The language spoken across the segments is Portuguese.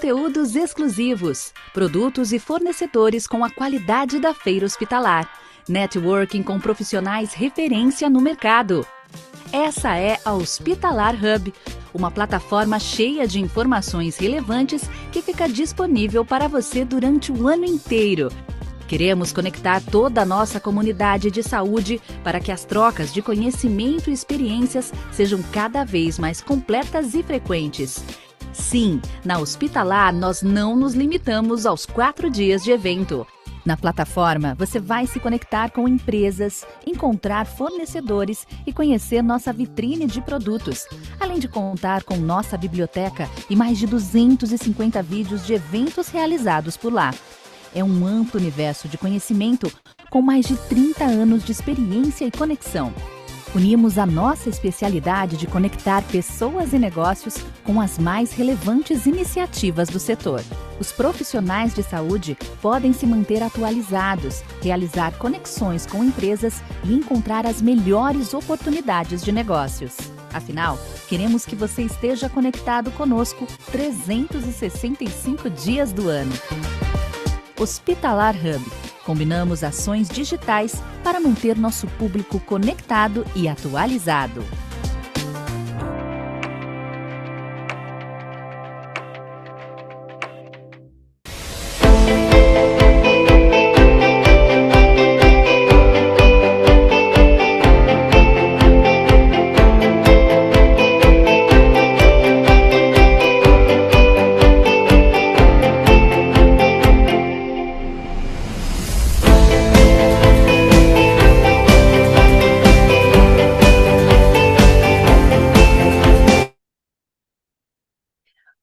conteúdos exclusivos, produtos e fornecedores com a qualidade da Feira Hospitalar, networking com profissionais referência no mercado. Essa é a Hospitalar Hub, uma plataforma cheia de informações relevantes que fica disponível para você durante o ano inteiro. Queremos conectar toda a nossa comunidade de saúde para que as trocas de conhecimento e experiências sejam cada vez mais completas e frequentes. Sim, na Hospitalar nós não nos limitamos aos 4 dias de evento. Na plataforma, você vai se conectar com empresas, encontrar fornecedores e conhecer nossa vitrine de produtos, além de contar com nossa biblioteca e mais de 250 vídeos de eventos realizados por lá. É um amplo universo de conhecimento com mais de 30 anos de experiência e conexão. Unimos a nossa especialidade de conectar pessoas e negócios com as mais relevantes iniciativas do setor. Os profissionais de saúde podem se manter atualizados, realizar conexões com empresas e encontrar as melhores oportunidades de negócios. Afinal, queremos que você esteja conectado conosco 365 dias do ano. Hospitalar Hub. Combinamos ações digitais para manter nosso público conectado e atualizado.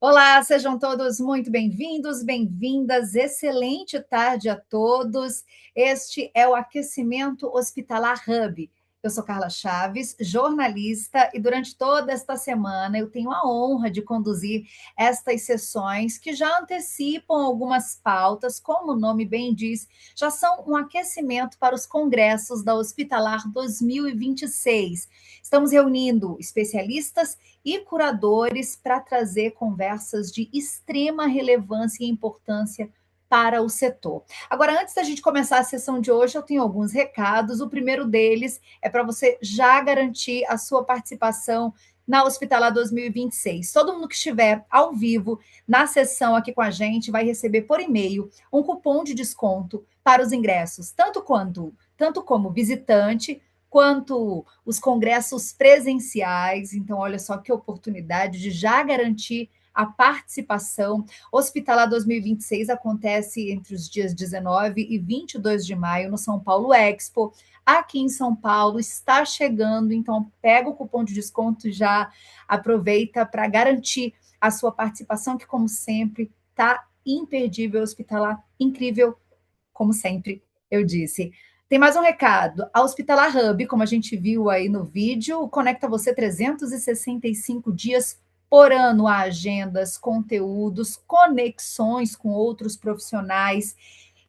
Olá, sejam todos muito bem-vindos, bem-vindas. Excelente tarde a todos. Este é o Aquecimento Hospitalar Hub. Eu sou Carla Chaves, jornalista, e durante toda esta semana eu tenho a honra de conduzir estas sessões que já antecipam algumas pautas, como o nome bem diz, já são um aquecimento para os congressos da Hospitalar 2026. Estamos reunindo especialistas e curadores para trazer conversas de extrema relevância e importância para o setor. Agora, antes da gente começar a sessão de hoje, eu tenho alguns recados. O primeiro deles é para você já garantir a sua participação na Hospitalar 2026. Todo mundo que estiver ao vivo na sessão aqui com a gente vai receber por e-mail um cupom de desconto para os ingressos, tanto como visitante, quanto os congressos presenciais. Então, olha só que oportunidade de já garantir a participação. Hospitalar 2026 acontece entre os dias 19 e 22 de maio no São Paulo Expo. Aqui em São Paulo está chegando, então pega o cupom de desconto e já aproveita para garantir a sua participação, que, como sempre, está imperdível. Hospitalar incrível, como sempre eu disse. Tem mais um recado. A Hospitalar Hub, como a gente viu aí no vídeo, conecta você 365 dias por ano a agendas, conteúdos, conexões com outros profissionais.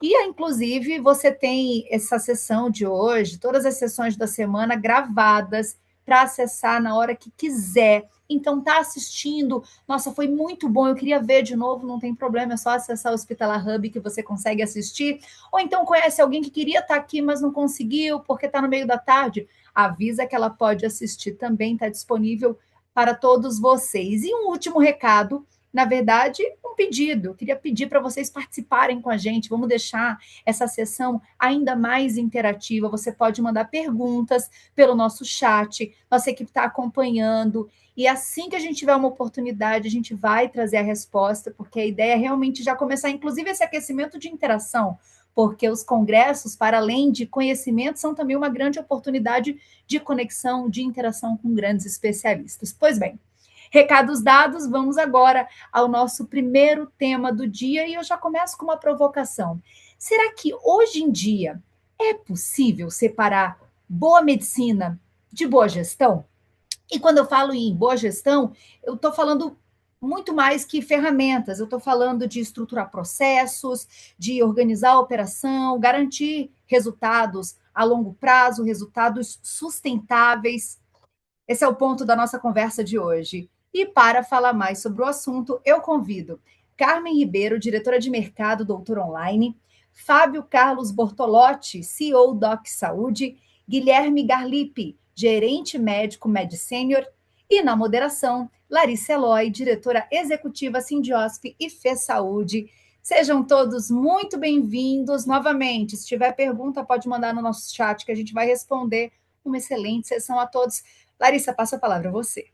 E, inclusive, você tem essa sessão de hoje, todas as sessões da semana gravadas para acessar na hora que quiser. Então, tá assistindo, nossa, foi muito bom, eu queria ver de novo, não tem problema, é só acessar o Hospitalar Hub que você consegue assistir. Ou então conhece alguém que queria estar aqui, mas não conseguiu, porque está no meio da tarde, avisa que ela pode assistir também, está disponível para todos vocês. E um último recado, na verdade, um pedido. Eu queria pedir para vocês participarem com a gente. Vamos deixar essa sessão ainda mais interativa. Você pode mandar perguntas pelo nosso chat. Nossa equipe está acompanhando. E assim que a gente tiver uma oportunidade, a gente vai trazer a resposta, porque a ideia é realmente já começar, inclusive, esse aquecimento de interação, porque os congressos, para além de conhecimento, são também uma grande oportunidade de conexão, de interação com grandes especialistas. Pois bem, recados dados, vamos agora ao nosso primeiro tema do dia, e eu já começo com uma provocação. Será que hoje em dia é possível separar boa medicina de boa gestão? E quando eu falo em boa gestão, eu estou falando muito mais que ferramentas, eu estou falando de estruturar processos, de organizar a operação, garantir resultados a longo prazo, resultados sustentáveis. Esse é o ponto da nossa conversa de hoje. E para falar mais sobre o assunto, eu convido Carmen Ribeiro, diretora de mercado Doutor Online, Fábio Carlos Bortolotti, CEO Doc Saúde, Guilherme Garlipe, gerente médico MedSenior, e na moderação, Larissa Eloy, diretora executiva Sindiosp e Fê Saúde. Sejam todos muito bem-vindos novamente. Se tiver pergunta, pode mandar no nosso chat que a gente vai responder. Uma excelente sessão a todos. Larissa, passo a palavra a você.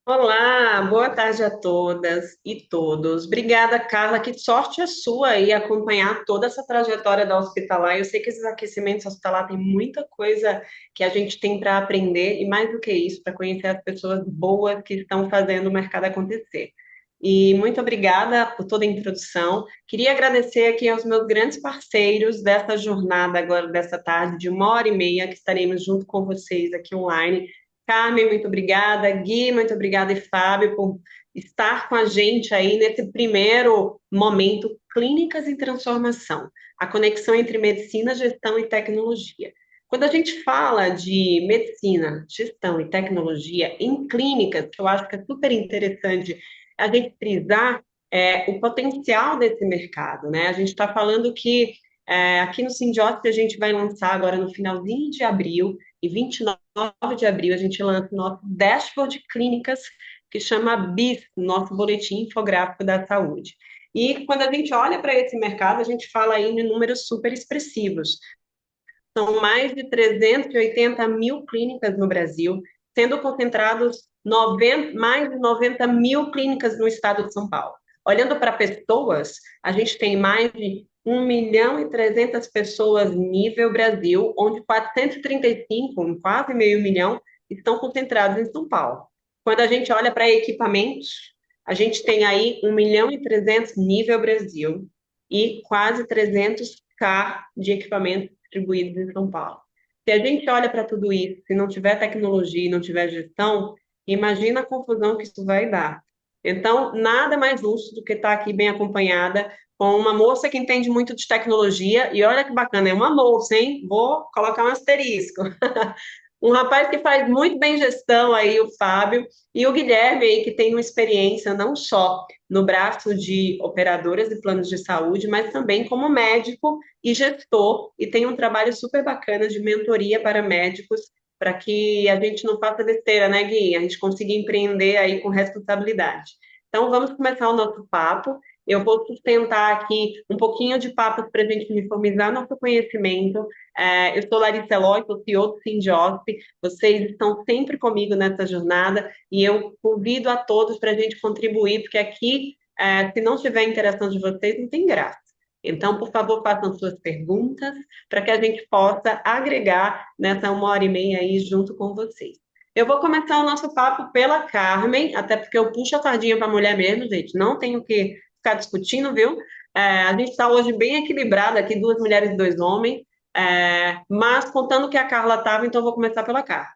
Olá, boa tarde a todas e todos. Obrigada, Carla. Que sorte a sua aí acompanhar toda essa trajetória da Hospitalar. Eu sei que esses aquecimentos hospitalar tem muita coisa que a gente tem para aprender e mais do que isso, para conhecer as pessoas boas que estão fazendo o mercado acontecer. E muito obrigada por toda a introdução. Queria agradecer aqui aos meus grandes parceiros dessa jornada agora, dessa tarde, de 1h30, que estaremos junto com vocês aqui online. Carmen, muito obrigada. Gui, muito obrigada. E Fábio, por estar com a gente aí nesse primeiro momento, Clínicas em Transformação, a conexão entre medicina, gestão e tecnologia. Quando a gente fala de medicina, gestão e tecnologia em clínicas, que eu acho que é super interessante a gente frisar o potencial desse mercado, né? A gente está falando que aqui no Sindiosp a gente vai lançar agora no finalzinho de abril, e 29 de abril, a gente lança o nosso dashboard de clínicas, que chama BIS, nosso Boletim Infográfico da Saúde. E quando a gente olha para esse mercado, a gente fala aí de números super expressivos. São mais de 380 mil clínicas no Brasil, sendo concentrados mais de 90 mil clínicas no estado de São Paulo. Olhando para pessoas, a gente tem mais de 1.300.000 pessoas nível Brasil, onde 435, quase meio milhão, estão concentrados em São Paulo. Quando a gente olha para equipamentos, a gente tem aí 1.300.000 nível Brasil e quase 300K de equipamentos distribuídos em São Paulo. Se a gente olha para tudo isso, se não tiver tecnologia e não tiver gestão, imagina a confusão que isso vai dar. Então, nada mais justo do que estar aqui bem acompanhada com uma moça que entende muito de tecnologia, e olha que bacana, é uma moça, hein? Vou colocar um asterisco. Um rapaz que faz muito bem gestão aí, o Fábio, e o Guilherme aí, que tem uma experiência não só no braço de operadoras e planos de saúde, mas também como médico e gestor, e tem um trabalho super bacana de mentoria para médicos, para que a gente não faça besteira, né, Gui? A gente consiga empreender aí com responsabilidade. Então, vamos começar o nosso papo. Eu vou sustentar aqui um pouquinho de papo para a gente uniformizar nosso conhecimento. Eu sou Larissa Eloy, sou CEO do Sindiosp. Vocês estão sempre comigo nessa jornada e eu convido a todos para a gente contribuir, porque aqui, se não tiver interação de vocês, não tem graça. Então, por favor, façam suas perguntas para que a gente possa agregar nessa 1h30 aí junto com vocês. Eu vou começar o nosso papo pela Carmen, até porque eu puxo a sardinha para a mulher mesmo, gente. Não tenho que ficar discutindo, viu? A gente está hoje bem equilibrado aqui, 2 mulheres e 2 homens. Mas contando que a Carla estava, então eu vou começar pela Carla.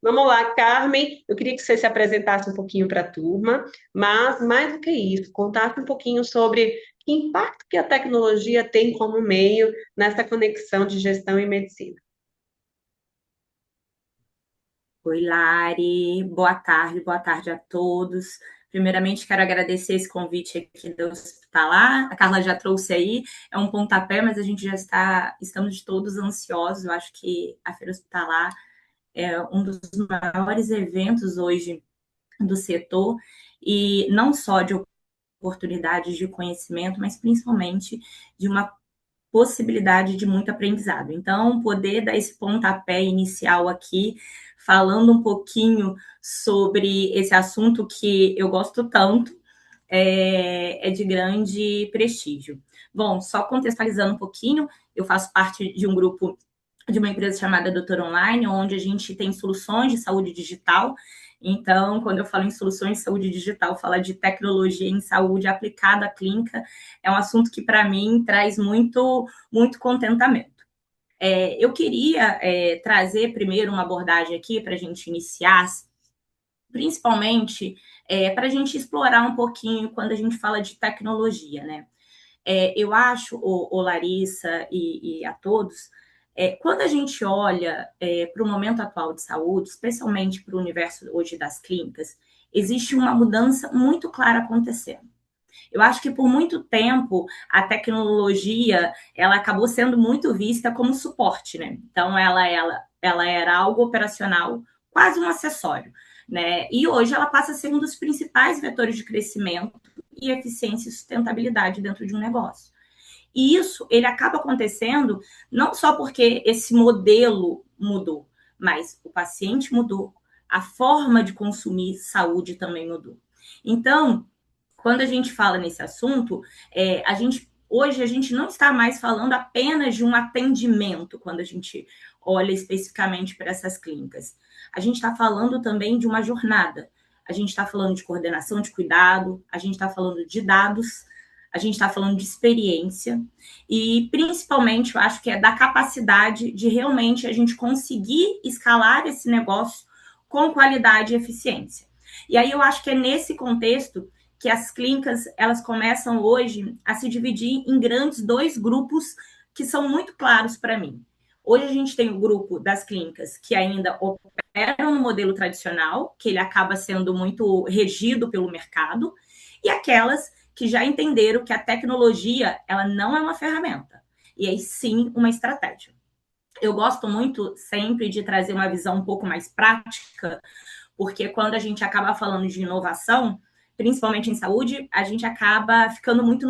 Vamos lá, Carmen, eu queria que você se apresentasse um pouquinho para a turma, mas mais do que isso, contasse um pouquinho sobre que impacto que a tecnologia tem como meio nessa conexão de gestão e medicina. Oi, Lari, boa tarde a todos. Primeiramente, quero agradecer esse convite aqui do Hospitalar. A Carla já trouxe aí, é um pontapé, mas a gente já estamos todos ansiosos. Eu acho que a Feira Hospitalar é um dos maiores eventos hoje do setor, e não só de oportunidades de conhecimento, mas principalmente de uma possibilidade de muito aprendizado. Então, poder dar esse pontapé inicial aqui, falando um pouquinho sobre esse assunto que eu gosto tanto, é de grande prestígio. Bom, só contextualizando um pouquinho, eu faço parte de um grupo de uma empresa chamada Doutor Online, onde a gente tem soluções de saúde digital. Então, quando eu falo em soluções de saúde digital, falar de tecnologia em saúde aplicada à clínica é um assunto que, para mim, traz muito, muito contentamento. Eu queria trazer primeiro uma abordagem aqui para a gente iniciar, principalmente para a gente explorar um pouquinho quando a gente fala de tecnologia, né? Eu acho, Larissa e a todos, quando a gente olha para o momento atual de saúde, especialmente para o universo hoje das clínicas, existe uma mudança muito clara acontecendo. Eu acho que por muito tempo a tecnologia ela acabou sendo muito vista como suporte, né? Então ela era algo operacional, quase um acessório, né? E hoje ela passa a ser um dos principais vetores de crescimento e eficiência e sustentabilidade dentro de um negócio. E isso ele acaba acontecendo não só porque esse modelo mudou, mas o paciente mudou, a forma de consumir saúde também mudou. Então, quando a gente fala nesse assunto, hoje a gente não está mais falando apenas de um atendimento, quando a gente olha especificamente para essas clínicas. A gente está falando também de uma jornada. A gente está falando de coordenação de cuidado, a gente está falando de dados, a gente está falando de experiência e, principalmente, eu acho que é da capacidade de realmente a gente conseguir escalar esse negócio com qualidade e eficiência. E aí eu acho que é nesse contexto que as clínicas elas começam hoje a se dividir em grandes dois grupos que são muito claros para mim. Hoje a gente tem o grupo das clínicas que ainda operam no modelo tradicional, que ele acaba sendo muito regido pelo mercado, e aquelas que já entenderam que a tecnologia ela não é uma ferramenta, e aí sim uma estratégia. Eu gosto muito sempre de trazer uma visão um pouco mais prática, porque quando a gente acaba falando de inovação, principalmente em saúde, a gente acaba ficando muito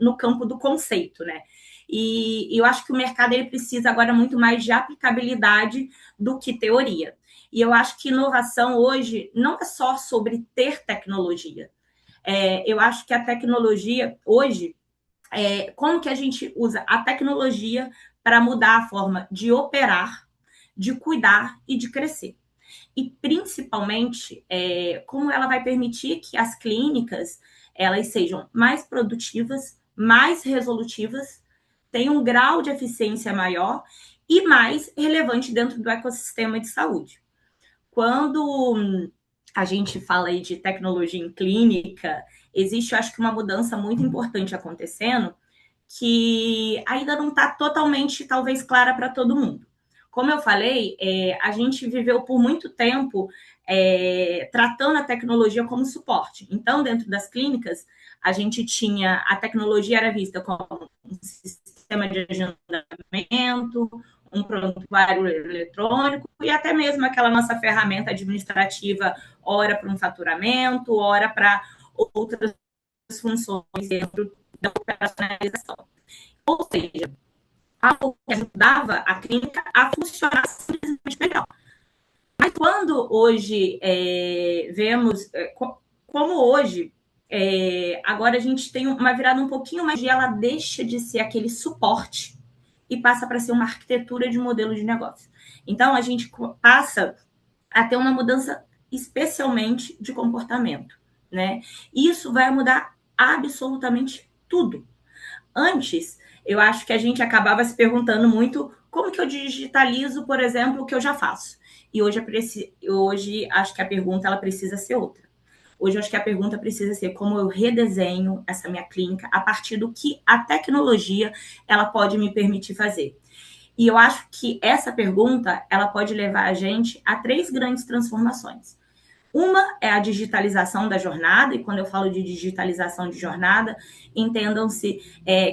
no campo do conceito, né? E eu acho que o mercado ele precisa agora muito mais de aplicabilidade do que teoria. E eu acho que inovação hoje não é só sobre ter tecnologia. Eu acho que a tecnologia hoje, como que a gente usa a tecnologia para mudar a forma de operar, de cuidar e de crescer. E, principalmente, como ela vai permitir que as clínicas elas sejam mais produtivas, mais resolutivas, tenham um grau de eficiência maior e mais relevante dentro do ecossistema de saúde. Quando a gente fala aí de tecnologia em clínica, existe, eu acho que, uma mudança muito importante acontecendo que ainda não está totalmente, talvez, clara para todo mundo. Como eu falei, a gente viveu por muito tempo tratando a tecnologia como suporte. Então, dentro das clínicas, a gente tinha a tecnologia era vista como um sistema de agendamento, um prontuário eletrônico e até mesmo aquela nossa ferramenta administrativa, ora para um faturamento, ora para outras funções dentro da operacionalização. Ou seja, algo que ajudava a clínica a funcionar simplesmente melhor. Mas quando hoje vemos, como hoje, agora a gente tem uma virada um pouquinho mais e ela deixa de ser aquele suporte e passa para ser uma arquitetura de modelo de negócio. Então, a gente passa a ter uma mudança especialmente de comportamento, né? Isso vai mudar absolutamente tudo. Antes, eu acho que a gente acabava se perguntando muito como que eu digitalizo, por exemplo, o que eu já faço. E hoje acho que a pergunta ela precisa ser outra. Hoje eu acho que a pergunta precisa ser como eu redesenho essa minha clínica a partir do que a tecnologia ela pode me permitir fazer. E eu acho que essa pergunta ela pode levar a gente a 3 grandes transformações. Uma é a digitalização da jornada, e quando eu falo de digitalização de jornada, entendam-se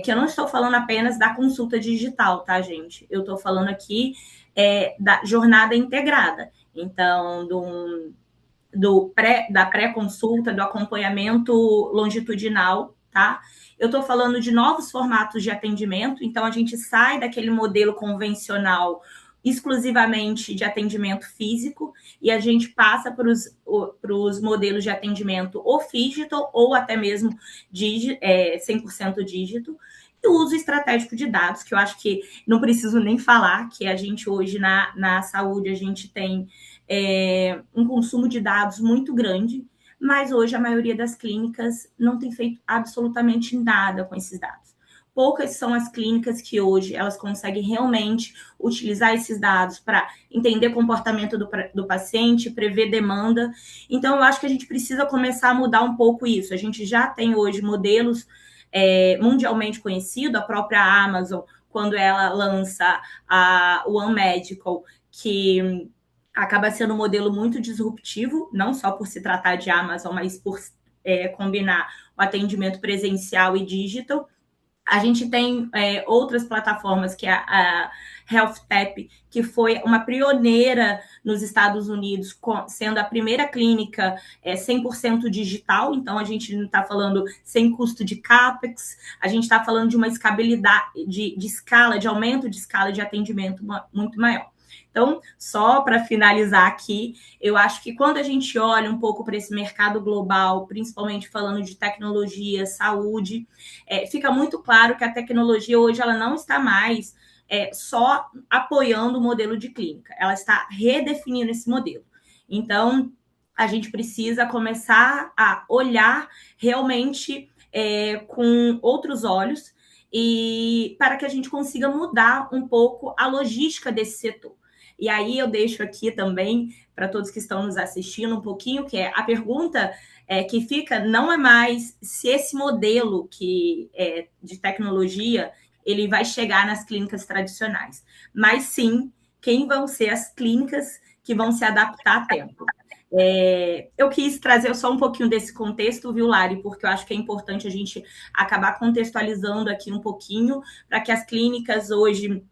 que eu não estou falando apenas da consulta digital, tá, gente? Eu estou falando aqui da jornada integrada. Então, da pré-consulta, do acompanhamento longitudinal, tá? Eu estou falando de novos formatos de atendimento, então a gente sai daquele modelo convencional exclusivamente de atendimento físico e a gente passa para os modelos de atendimento ou digital ou até mesmo 100% dígito. E o uso estratégico de dados, que eu acho que não preciso nem falar, que a gente hoje na saúde a gente tem um consumo de dados muito grande, mas hoje a maioria das clínicas não tem feito absolutamente nada com esses dados. Poucas são as clínicas que hoje elas conseguem realmente utilizar esses dados para entender o comportamento do paciente, prever demanda. Então, eu acho que a gente precisa começar a mudar um pouco isso. A gente já tem hoje modelos mundialmente conhecidos, a própria Amazon, quando ela lança o One Medical, que acaba sendo um modelo muito disruptivo, não só por se tratar de Amazon, mas por combinar o atendimento presencial e digital. A gente tem outras plataformas, que é a HealthTap, que foi uma pioneira nos Estados Unidos, sendo a primeira clínica 100% digital. Então, a gente não está falando sem custo de CAPEX, a gente está falando de uma escalabilidade de escala, de aumento de escala de atendimento muito maior. Então, só para finalizar aqui, eu acho que quando a gente olha um pouco para esse mercado global, principalmente falando de tecnologia, saúde, fica muito claro que a tecnologia hoje ela não está mais só apoiando o modelo de clínica, ela está redefinindo esse modelo. Então, a gente precisa começar a olhar realmente com outros olhos e para que a gente consiga mudar um pouco a logística desse setor. E aí eu deixo aqui também para todos que estão nos assistindo um pouquinho, que é a pergunta que fica não é mais se esse modelo de tecnologia ele vai chegar nas clínicas tradicionais, mas sim quem vão ser as clínicas que vão se adaptar a tempo. Eu quis trazer só um pouquinho desse contexto, viu, Lari? Porque eu acho que é importante a gente acabar contextualizando aqui um pouquinho para que as clínicas hoje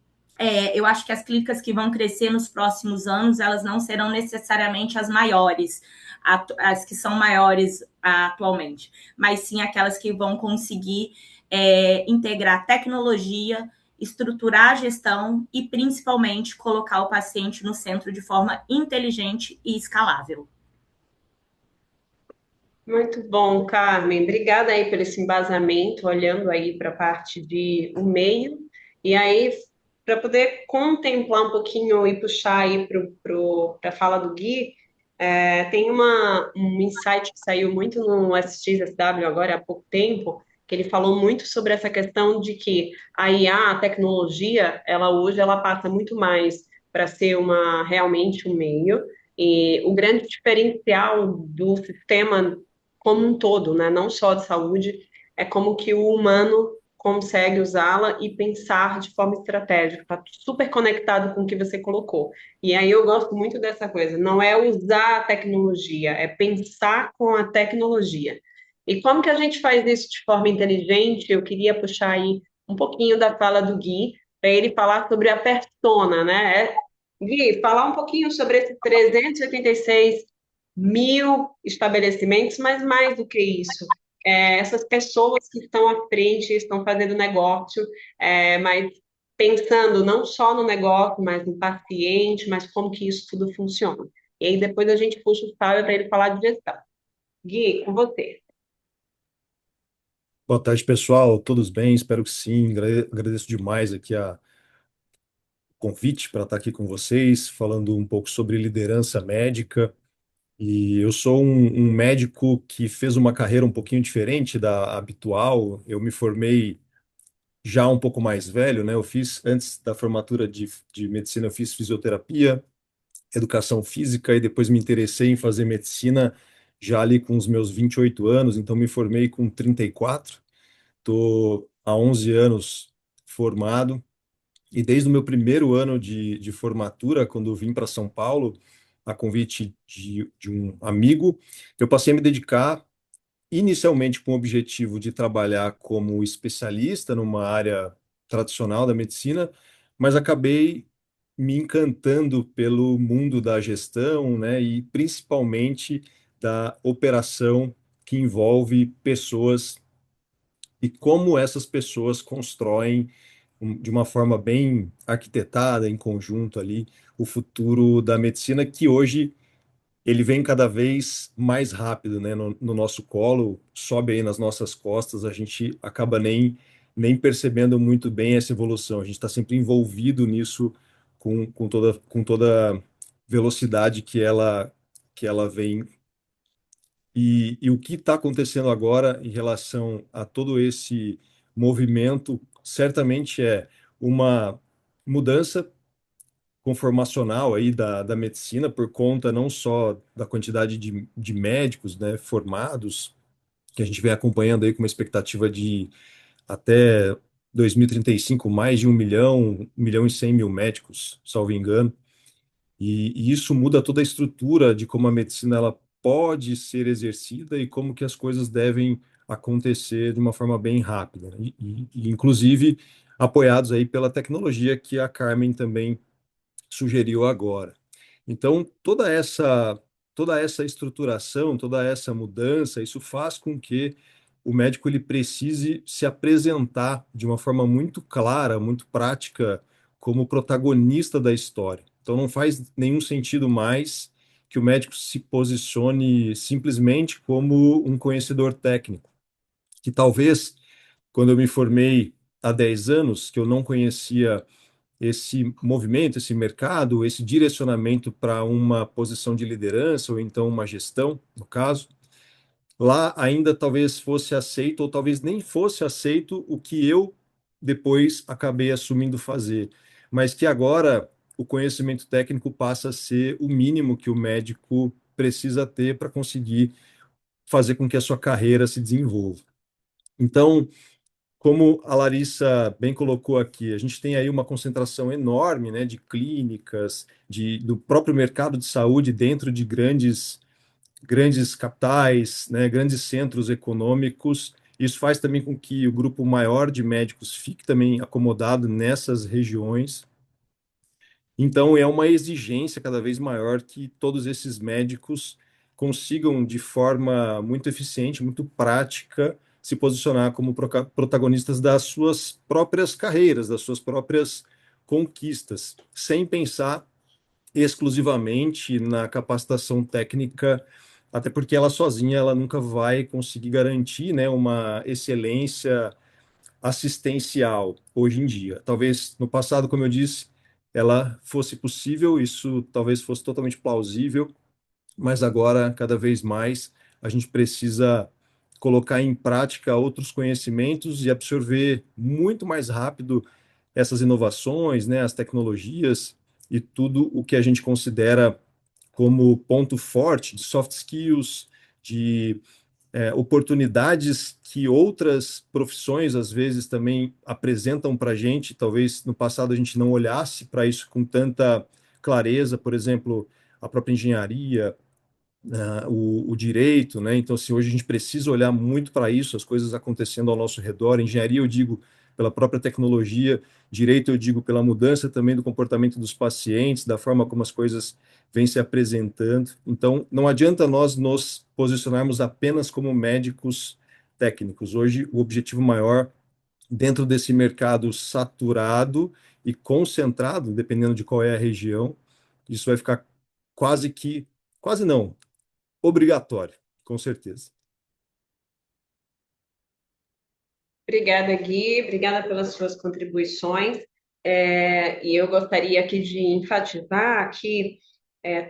eu acho que as clínicas que vão crescer nos próximos anos, elas não serão necessariamente as maiores, as que são maiores atualmente, mas sim aquelas que vão conseguir integrar tecnologia, estruturar a gestão e, principalmente, colocar o paciente no centro de forma inteligente e escalável. Muito bom, Carmen. Obrigada aí por esse embasamento, olhando aí para a parte de o meio. E aí, para poder contemplar um pouquinho e puxar aí para a fala do Gui, tem um insight que saiu muito no SXSW agora há pouco tempo, que ele falou muito sobre essa questão de que a IA, a tecnologia, ela passa muito mais para ser realmente um meio, e o grande diferencial do sistema como um todo, né? Não só de saúde, é como que o humano consegue usá-la e pensar de forma estratégica, está super conectado com o que você colocou. E aí eu gosto muito dessa coisa, não é usar a tecnologia, é pensar com a tecnologia. E como que a gente faz isso de forma inteligente? Eu queria puxar aí um pouquinho da fala do Gui, para ele falar sobre a persona, né? Gui, falar um pouquinho sobre esses 386 mil estabelecimentos, mas mais do que isso, essas pessoas que estão à frente, estão fazendo negócio, mas pensando não só no negócio, mas no paciente, mas como que isso tudo funciona. E aí depois a gente puxa o Fábio para ele falar de gestão. Gui, com você. Boa tarde, pessoal. Todos bem? Espero que sim. Agradeço demais aqui o convite para estar aqui com vocês, falando um pouco sobre liderança médica. E eu sou um médico que fez uma carreira um pouquinho diferente da habitual. Eu me formei já um pouco mais velho, né? Eu fiz, antes da formatura de medicina, eu fiz fisioterapia, educação física e depois me interessei em fazer medicina já ali com os meus 28 anos, então me formei com 34. Estou há 11 anos formado e desde o meu primeiro ano de formatura, quando eu vim para São Paulo, a convite de um amigo, eu passei a me dedicar inicialmente com o objetivo de trabalhar como especialista numa área tradicional da medicina, mas acabei me encantando pelo mundo da gestão, né, e principalmente da operação que envolve pessoas e como essas pessoas constroem de uma forma bem arquitetada, em conjunto ali, o futuro da medicina, que hoje ele vem cada vez mais rápido, né, no nosso colo, sobe aí nas nossas costas, a gente acaba nem percebendo muito bem essa evolução, a gente está sempre envolvido nisso com toda velocidade que ela vem e o que está acontecendo agora em relação a todo esse movimento, certamente é uma mudança conformacional aí da medicina, por conta não só da quantidade de médicos, né, formados, que a gente vem acompanhando aí com uma expectativa de até 2035, mais de 1 milhão, 1 milhão e 100 mil médicos, salvo engano, E isso muda toda a estrutura de como a medicina ela pode ser exercida e como que as coisas devem acontecer de uma forma bem rápida, né? Inclusive apoiados aí pela tecnologia que a Carmen também sugeriu agora. Então, toda essa estruturação, toda essa mudança, isso faz com que o médico ele precise se apresentar de uma forma muito clara, muito prática, como protagonista da história. Então, não faz nenhum sentido mais que o médico se posicione simplesmente como um conhecedor técnico, que talvez, quando eu me formei há 10 anos, que eu não conhecia esse movimento, esse mercado, esse direcionamento para uma posição de liderança ou então uma gestão, no caso, lá ainda talvez fosse aceito ou talvez nem fosse aceito o que eu depois acabei assumindo fazer, mas que agora o conhecimento técnico passa a ser o mínimo que o médico precisa ter para conseguir fazer com que a sua carreira se desenvolva. Então, como a Larissa bem colocou aqui, a gente tem aí uma concentração enorme, né, de clínicas, do próprio mercado de saúde dentro de grandes capitais, né, grandes centros econômicos. Isso faz também com que o grupo maior de médicos fique também acomodado nessas regiões. Então, é uma exigência cada vez maior que todos esses médicos consigam, de forma muito eficiente, muito prática, se posicionar como protagonistas das suas próprias carreiras, das suas próprias conquistas, sem pensar exclusivamente na capacitação técnica, até porque ela sozinha ela nunca vai conseguir garantir, né, uma excelência assistencial hoje em dia. Talvez no passado, como eu disse, ela fosse possível, isso talvez fosse totalmente plausível, mas agora, cada vez mais, a gente precisa colocar em prática outros conhecimentos e absorver muito mais rápido essas inovações, né, as tecnologias e tudo o que a gente considera como ponto forte de soft skills, de oportunidades que outras profissões às vezes também apresentam para a gente. Talvez no passado a gente não olhasse para isso com tanta clareza, por exemplo, a própria engenharia, o direito, né? Então, se hoje a gente precisa olhar muito para isso, as coisas acontecendo ao nosso redor. Engenharia, eu digo pela própria tecnologia, direito, eu digo pela mudança também do comportamento dos pacientes, da forma como as coisas vêm se apresentando. Então, não adianta nós nos posicionarmos apenas como médicos técnicos. Hoje, o objetivo maior dentro desse mercado saturado e concentrado, dependendo de qual é a região, isso vai ficar quase não, obrigatório, com certeza. Obrigada, Gui. Obrigada pelas suas contribuições. E eu gostaria aqui de enfatizar que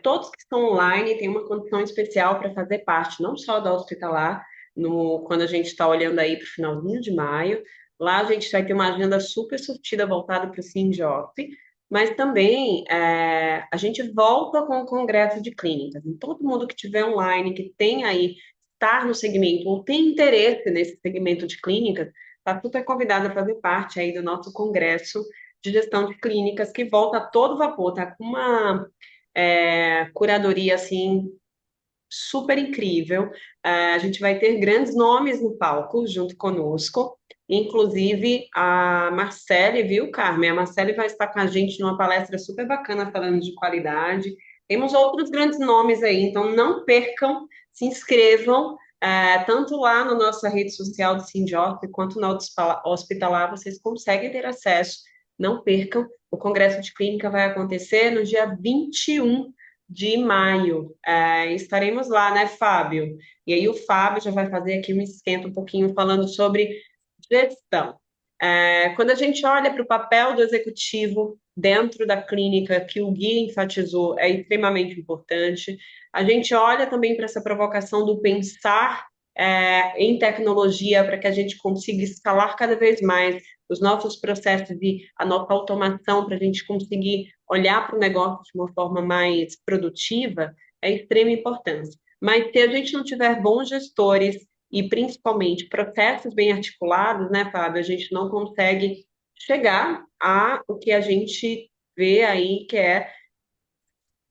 todos que estão online têm uma condição especial para fazer parte, não só da hospitalar, quando a gente está olhando aí para o finalzinho de maio. Lá a gente vai ter uma agenda super surtida voltada para o Sindiop, mas também a gente volta com o Congresso de Clínicas. E todo mundo que estiver online, que tem aí, estar no segmento ou tem interesse nesse segmento de clínicas, está super convidado a fazer parte aí do nosso Congresso de Gestão de Clínicas, que volta a todo vapor, tá com uma curadoria assim super incrível. A gente vai ter grandes nomes no palco junto conosco, inclusive a Marcele, viu, Carmen? A Marcele vai estar com a gente numa palestra super bacana falando de qualidade. Temos outros grandes nomes aí, então não percam, se inscrevam, tanto lá na nossa rede social do Sindiop, quanto na Hospitalar, vocês conseguem ter acesso. Não percam, o Congresso de Clínica vai acontecer no dia 21 de maio. Estaremos lá, né, Fábio? E aí o Fábio já vai fazer aqui um esquenta um pouquinho falando sobre gestão. Quando a gente olha para o papel do executivo dentro da clínica, que o Gui enfatizou, é extremamente importante. A gente olha também para essa provocação do pensar em tecnologia para que a gente consiga escalar cada vez mais os nossos processos e a nossa automação para a gente conseguir olhar para o negócio de uma forma mais produtiva, é de extrema importância. Mas se a gente não tiver bons gestores e principalmente processos bem articulados, né, Fábio, a gente não consegue chegar a o que a gente vê aí que é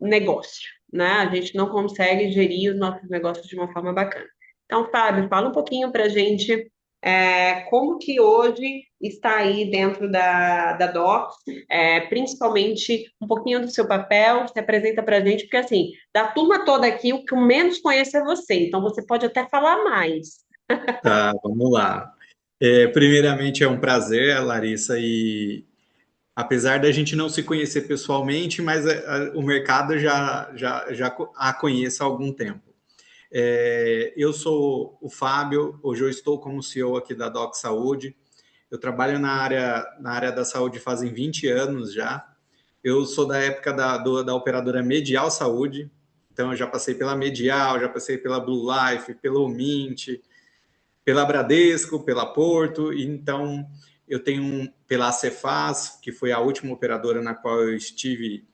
negócio, né? A gente não consegue gerir os nossos negócios de uma forma bacana. Então, Fábio, fala um pouquinho para a gente como que hoje está aí dentro da Docs, principalmente um pouquinho do seu papel, se apresenta para a gente, porque assim, da turma toda aqui, o que eu menos conheço é você, então você pode até falar mais. Tá, vamos lá. Primeiramente, é um prazer, Larissa, e apesar da gente não se conhecer pessoalmente, mas o mercado já a conheço há algum tempo. Eu sou o Fábio, hoje eu estou como CEO aqui da Doc Saúde. Eu trabalho na área da saúde fazem 20 anos já. Eu sou da época da operadora Medial Saúde, então eu já passei pela Medial, já passei pela Blue Life, pela Mint, pela Bradesco, pela Porto, e então eu tenho pela Cefaz, que foi a última operadora na qual eu estive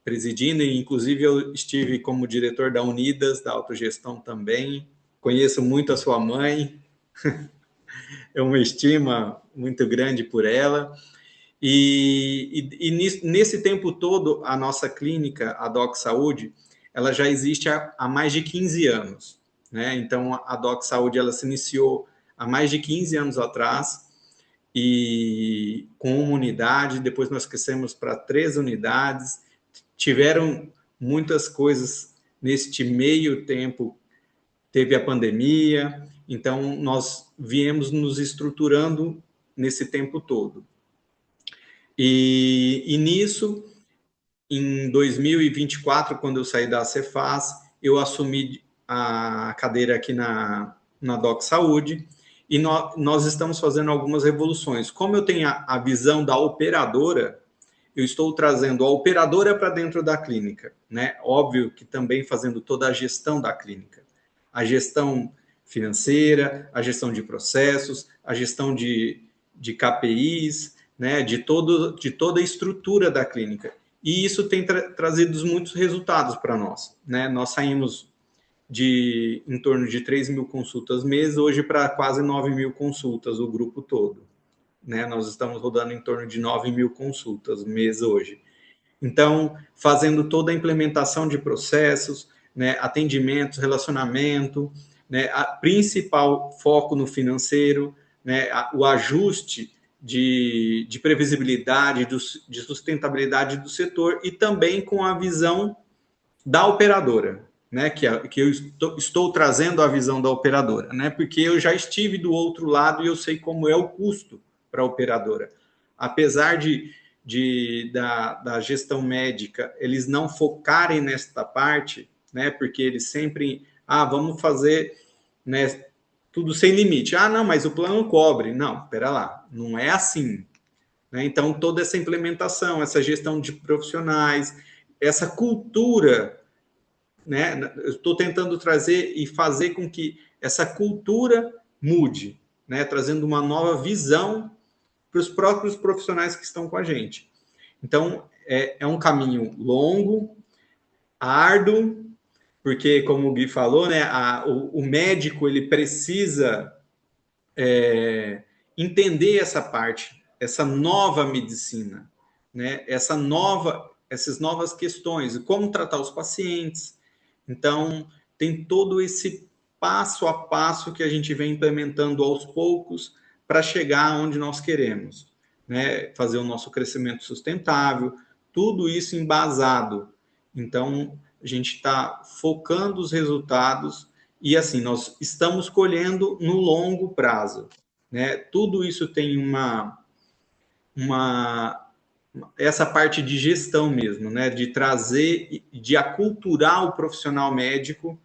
presidindo, e inclusive eu estive como diretor da Unidas, da autogestão também. Conheço muito a sua mãe, é uma estima muito grande por ela. E nesse tempo todo, a nossa clínica, a Doc Saúde, ela já existe há mais de 15 anos. Né? Então, a Doc Saúde ela se iniciou há mais de 15 anos atrás, e com uma unidade, depois nós crescemos para 3 unidades, tiveram muitas coisas neste meio tempo, teve a pandemia, então nós viemos nos estruturando nesse tempo todo. E nisso, em 2024, quando eu saí da Cefaz, eu assumi a cadeira aqui na Doc Saúde, e nós estamos fazendo algumas revoluções. Como eu tenho a visão da operadora, eu estou trazendo a operadora para dentro da clínica, né? Óbvio que também fazendo toda a gestão da clínica. A gestão financeira, a gestão de processos, a gestão de KPIs, né? De toda a estrutura da clínica. E isso tem trazido muitos resultados para nós, né? Nós saímos de em torno de 3 mil consultas mês, hoje para quase 9 mil consultas, o grupo todo. Né? Nós estamos rodando em torno de 9 mil consultas mês hoje. Então, fazendo toda a implementação de processos, né? Atendimentos, relacionamento, né? A principal foco no financeiro, né? O ajuste de previsibilidade, de sustentabilidade do setor, e também com a visão da operadora, né? Que eu estou trazendo a visão da operadora, né? Porque eu já estive do outro lado e eu sei como é o custo para a operadora. Apesar da gestão médica, eles não focarem nesta parte, né? Porque eles sempre, vamos fazer, né, tudo sem limite. Não, mas o plano cobre. Não, espera lá, não é assim. Né? Então, toda essa implementação, essa gestão de profissionais, essa cultura, né? Eu estou tentando trazer e fazer com que essa cultura mude, né? Trazendo uma nova visão para os próprios profissionais que estão com a gente. Então, é um caminho longo, árduo, porque, como o Gui falou, né, o médico ele precisa entender essa parte, essa nova medicina, né, essas novas questões, como tratar os pacientes. Então, tem todo esse passo a passo que a gente vem implementando aos poucos para chegar onde nós queremos, né? Fazer o nosso crescimento sustentável, tudo isso embasado. Então, a gente está focando os resultados e, assim, nós estamos colhendo no longo prazo, né? Tudo isso tem essa parte de gestão mesmo, né? De trazer, de aculturar o profissional médico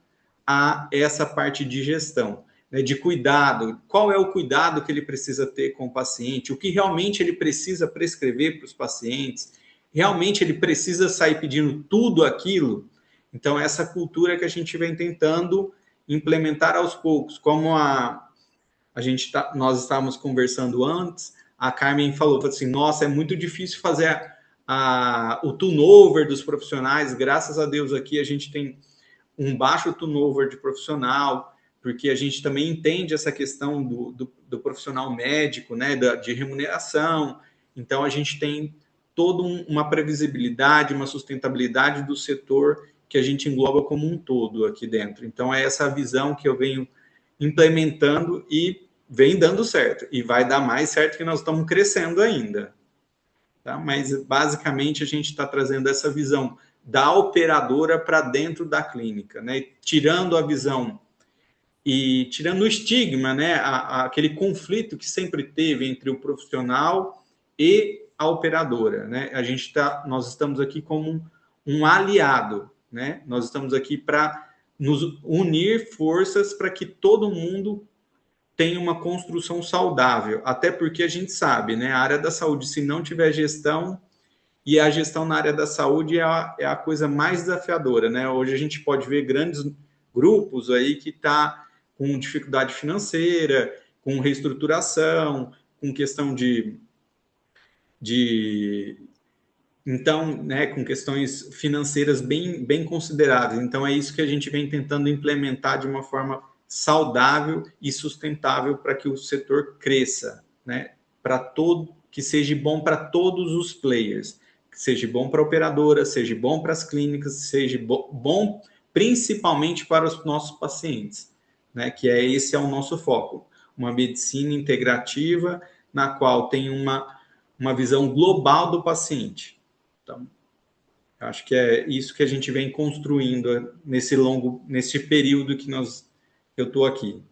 a essa parte de gestão, né? De cuidado. Qual é o cuidado que ele precisa ter com o paciente? O que realmente ele precisa prescrever para os pacientes? Realmente ele precisa sair pedindo tudo aquilo? Então, essa cultura que a gente vem tentando implementar aos poucos, como nós estávamos conversando antes, a Carmen falou assim, nossa, é muito difícil fazer o turnover dos profissionais. Graças a Deus aqui a gente tem um baixo turnover de profissional, porque a gente também entende essa questão do profissional médico, né, de remuneração. Então, a gente tem toda uma previsibilidade, uma sustentabilidade do setor que a gente engloba como um todo aqui dentro. Então, é essa visão que eu venho implementando e vem dando certo. E vai dar mais certo que nós estamos crescendo ainda. Tá? Mas, basicamente, a gente está trazendo essa visão da operadora para dentro da clínica, né? Tirando a visão e tirando o estigma, né? Aquele conflito que sempre teve entre o profissional e a operadora, né? Nós estamos aqui como um aliado, né? Nós estamos aqui para nos unir forças para que todo mundo tenha uma construção saudável, até porque a gente sabe, né? A área da saúde, se não tiver gestão, e a gestão na área da saúde é a coisa mais desafiadora, né? Hoje a gente pode ver grandes grupos aí que tá com dificuldade financeira, com reestruturação, com questão então, né, com questões financeiras bem consideráveis. Então, é isso que a gente vem tentando implementar de uma forma saudável e sustentável para que o setor cresça, né? Que seja bom para todos os players, que seja bom para a operadora, seja bom para as clínicas, seja bom principalmente para os nossos pacientes, né? Que esse é o nosso foco, uma medicina integrativa na qual tem uma visão global do paciente. Então, acho que é isso que a gente vem construindo nesse período que eu estou aqui.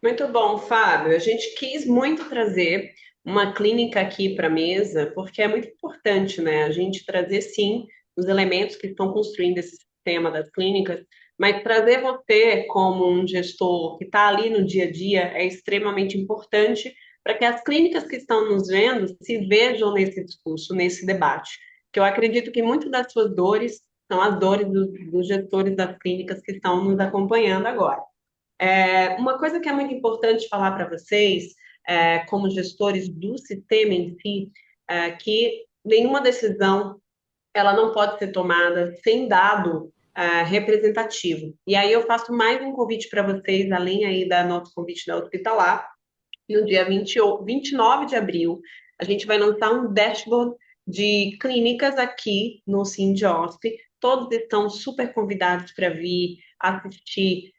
Muito bom, Fábio. A gente quis muito trazer uma clínica aqui para a mesa, porque é muito importante, né? A gente trazer, sim, os elementos que estão construindo esse sistema das clínicas, mas trazer você como um gestor que está ali no dia a dia é extremamente importante para que as clínicas que estão nos vendo se vejam nesse discurso, nesse debate. Que eu acredito que muitas das suas dores são as dores dos gestores das clínicas que estão nos acompanhando agora. Uma coisa que é muito importante falar para vocês, como gestores do sistema em si, é que nenhuma decisão ela não pode ser tomada sem dado representativo. E aí eu faço mais um convite para vocês, além aí da nosso convite da Hospitalar, no dia 29 de abril, a gente vai lançar um dashboard de clínicas aqui no Sindiosp. Todos estão super convidados para vir assistir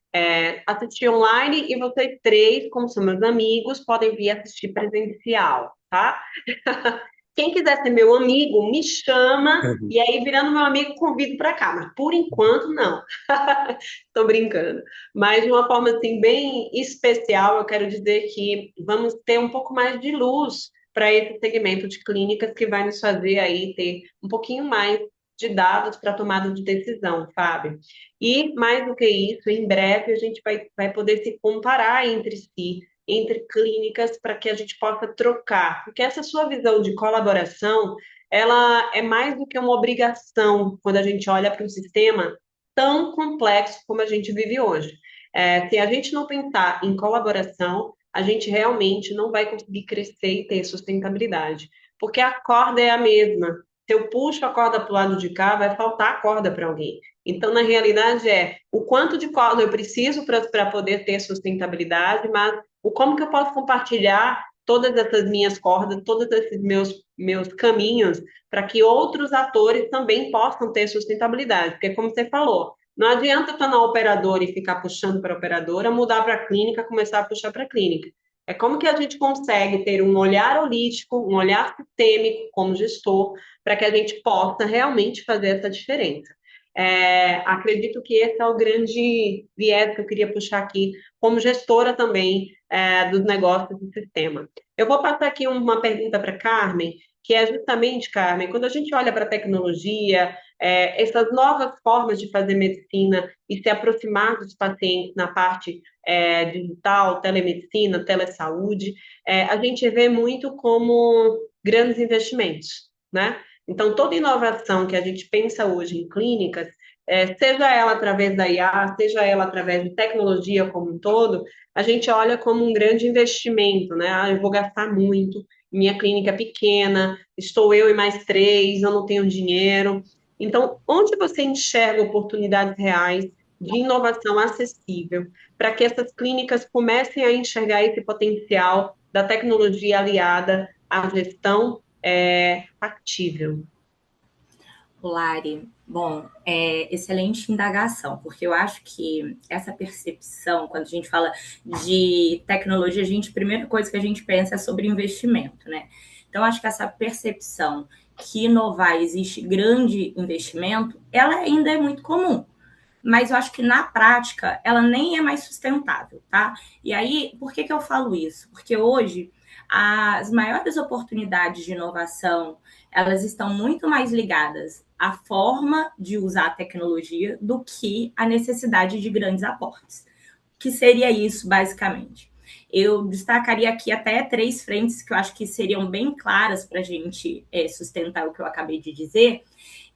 online, e vocês três, como são meus amigos, podem vir assistir presencial, tá? Quem quiser ser meu amigo, me chama, e aí, virando meu amigo, convido para cá. Mas, por enquanto, não. Estou brincando. Mas, de uma forma, assim, bem especial, eu quero dizer que vamos ter um pouco mais de luz para esse segmento de clínicas que vai nos fazer aí ter um pouquinho mais de dados para tomada de decisão, Fábio. E, mais do que isso, em breve a gente vai poder se comparar entre si, entre clínicas, para que a gente possa trocar, porque essa sua visão de colaboração, ela é mais do que uma obrigação quando a gente olha para um sistema tão complexo como a gente vive hoje. Se a gente não pensar em colaboração, a gente realmente não vai conseguir crescer e ter sustentabilidade, porque a corda é a mesma. Se eu puxo a corda para o lado de cá, vai faltar a corda para alguém. Então, na realidade, o quanto de corda eu preciso para poder ter sustentabilidade, mas como que eu posso compartilhar todas essas minhas cordas, todos esses meus caminhos, para que outros atores também possam ter sustentabilidade. Porque, como você falou, não adianta estar na operadora e ficar puxando para a operadora, mudar para a clínica, começar a puxar para a clínica. É como que a gente consegue ter um olhar holístico, um olhar sistêmico como gestor, para que a gente possa realmente fazer essa diferença. Acredito que esse é o grande viés que eu queria puxar aqui, como gestora também dos negócios do sistema. Eu vou passar aqui uma pergunta para Carmen, que é justamente, Carmen, quando a gente olha para a tecnologia, essas novas formas de fazer medicina e se aproximar dos pacientes na parte digital, telemedicina, telesaúde, a gente vê muito como grandes investimentos, né? Então, toda inovação que a gente pensa hoje em clínicas, seja ela através da IA, seja ela através de tecnologia como um todo, a gente olha como um grande investimento, né? Eu vou gastar muito, minha clínica é pequena, estou eu e mais três, eu não tenho dinheiro. Então, onde você enxerga oportunidades reais de inovação acessível para que essas clínicas comecem a enxergar esse potencial da tecnologia aliada à gestão factível? Lari, bom, excelente indagação, porque eu acho que essa percepção, quando a gente fala de tecnologia, a primeira coisa que a gente pensa é sobre investimento, né? Então, acho que essa percepção que inovar existe grande investimento, ela ainda é muito comum. Mas eu acho que na prática ela nem é mais sustentável, tá? E aí, por que eu falo isso? Porque hoje as maiores oportunidades de inovação, elas estão muito mais ligadas à forma de usar a tecnologia do que à necessidade de grandes aportes. Que seria isso, basicamente? Eu destacaria aqui até 3 frentes que eu acho que seriam bem claras para a gente sustentar o que eu acabei de dizer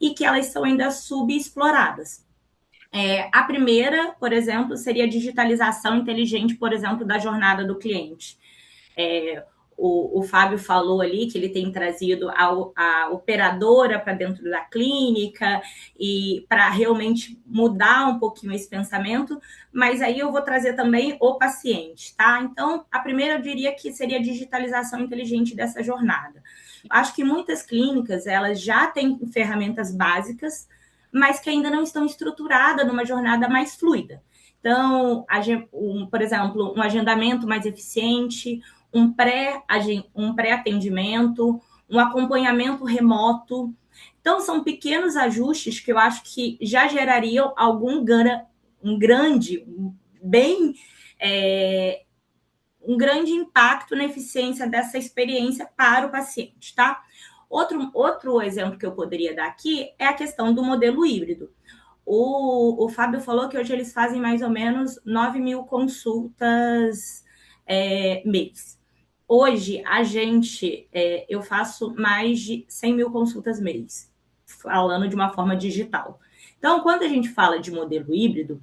e que elas são ainda subexploradas. A primeira, por exemplo, seria a digitalização inteligente, por exemplo, da jornada do cliente. O Fábio falou ali que ele tem trazido a operadora para dentro da clínica e para realmente mudar um pouquinho esse pensamento, mas aí eu vou trazer também o paciente, tá? Então, a primeira eu diria que seria a digitalização inteligente dessa jornada. Acho que muitas clínicas, elas já têm ferramentas básicas, mas que ainda não estão estruturadas numa jornada mais fluida. Então, por exemplo, um agendamento mais eficiente, um pré-atendimento, um acompanhamento remoto. Então, são pequenos ajustes que eu acho que já gerariam um grande impacto na eficiência dessa experiência para o paciente, tá? Outro exemplo que eu poderia dar aqui é a questão do modelo híbrido. O Fábio falou que hoje eles fazem mais ou menos 9.000 consultas mês. Hoje, eu faço mais de 100.000 consultas mês, falando de uma forma digital. Então, quando a gente fala de modelo híbrido,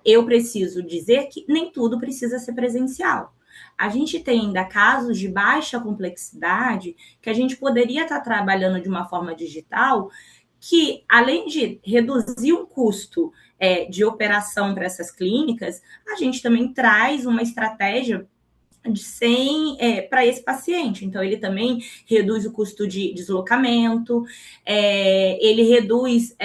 eu preciso dizer que nem tudo precisa ser presencial. A gente tem ainda casos de baixa complexidade que a gente poderia estar trabalhando de uma forma digital que, além de reduzir o custo de operação para essas clínicas, a gente também traz uma estratégia para esse paciente. Então, ele também reduz o custo de deslocamento, ele reduz,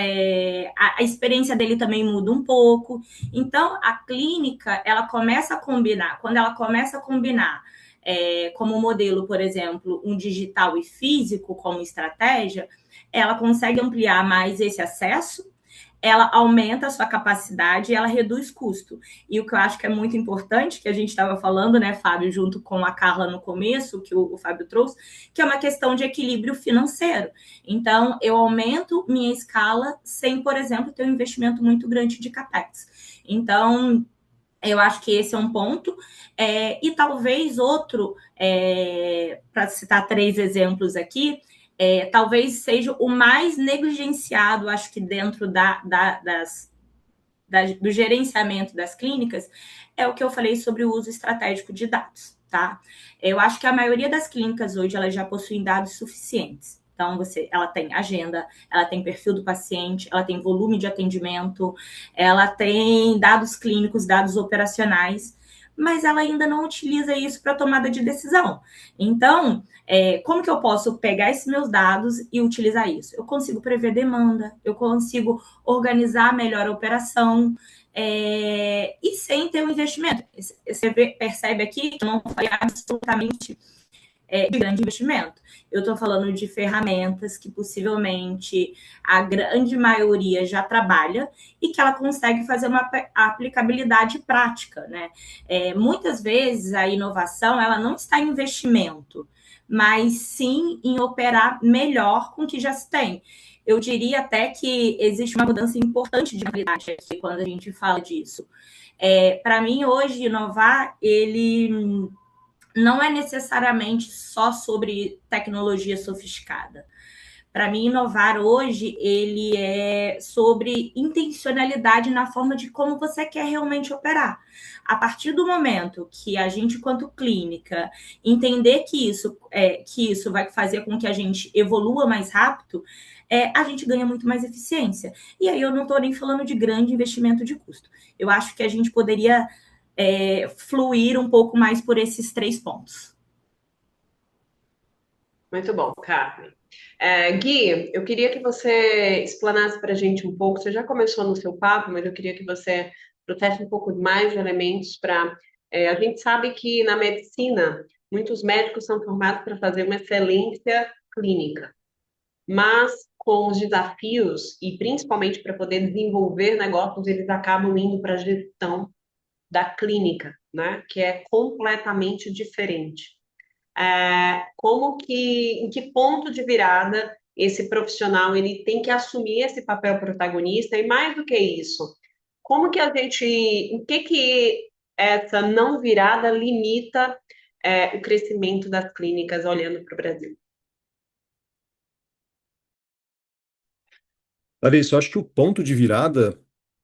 a experiência dele também muda um pouco. Então, a clínica, ela começa a combinar, quando ela começa a combinar como modelo, por exemplo, um digital e físico como estratégia, ela consegue ampliar mais esse acesso, ela aumenta a sua capacidade e ela reduz custo. E o que eu acho que é muito importante, que a gente estava falando, né, Fábio, junto com a Carla no começo, que o Fábio trouxe, que é uma questão de equilíbrio financeiro. Então, eu aumento minha escala sem, por exemplo, ter um investimento muito grande de CAPEX. Então, eu acho que esse é um ponto. E talvez outro, para citar 3 exemplos aqui, talvez seja o mais negligenciado, acho que dentro do gerenciamento das clínicas, é o que eu falei sobre o uso estratégico de dados, tá? Eu acho que a maioria das clínicas hoje, elas já possuem dados suficientes. Então, ela tem agenda, ela tem perfil do paciente, ela tem volume de atendimento, ela tem dados clínicos, dados operacionais, mas ela ainda não utiliza isso para tomada de decisão. Então, como que eu posso pegar esses meus dados e utilizar isso? Eu consigo prever demanda, eu consigo organizar melhor a operação, e sem ter um investimento. Você percebe aqui que eu não falei absolutamente de grande investimento. Eu estou falando de ferramentas que possivelmente a grande maioria já trabalha e que ela consegue fazer uma aplicabilidade prática, né? Muitas vezes a inovação ela não está em investimento, mas sim em operar melhor com o que já se tem. Eu diria até que existe uma mudança importante de mentalidade aqui quando a gente fala disso. Para mim, hoje, inovar, ele não é necessariamente só sobre tecnologia sofisticada. Para mim, inovar hoje, ele é sobre intencionalidade na forma de como você quer realmente operar. A partir do momento que a gente, quanto clínica, entender que isso vai fazer com que a gente evolua mais rápido, a gente ganha muito mais eficiência. E aí eu não estou nem falando de grande investimento de custo. Eu acho que a gente poderia fluir um pouco mais por esses 3 pontos. Muito bom, Carmen. Gui, eu queria que você explanasse para a gente um pouco. Você já começou no seu papo, mas eu queria que você trouxesse um pouco mais de elementos para. A gente sabe que na medicina, muitos médicos são formados para fazer uma excelência clínica, mas com os desafios e principalmente para poder desenvolver negócios, eles acabam indo para a gestão da clínica, né? Que é completamente diferente. Em que ponto de virada esse profissional ele tem que assumir esse papel protagonista e mais do que isso, como que a gente, em que essa não virada limita o crescimento das clínicas olhando para o Brasil? Larissa, eu acho que o ponto de virada,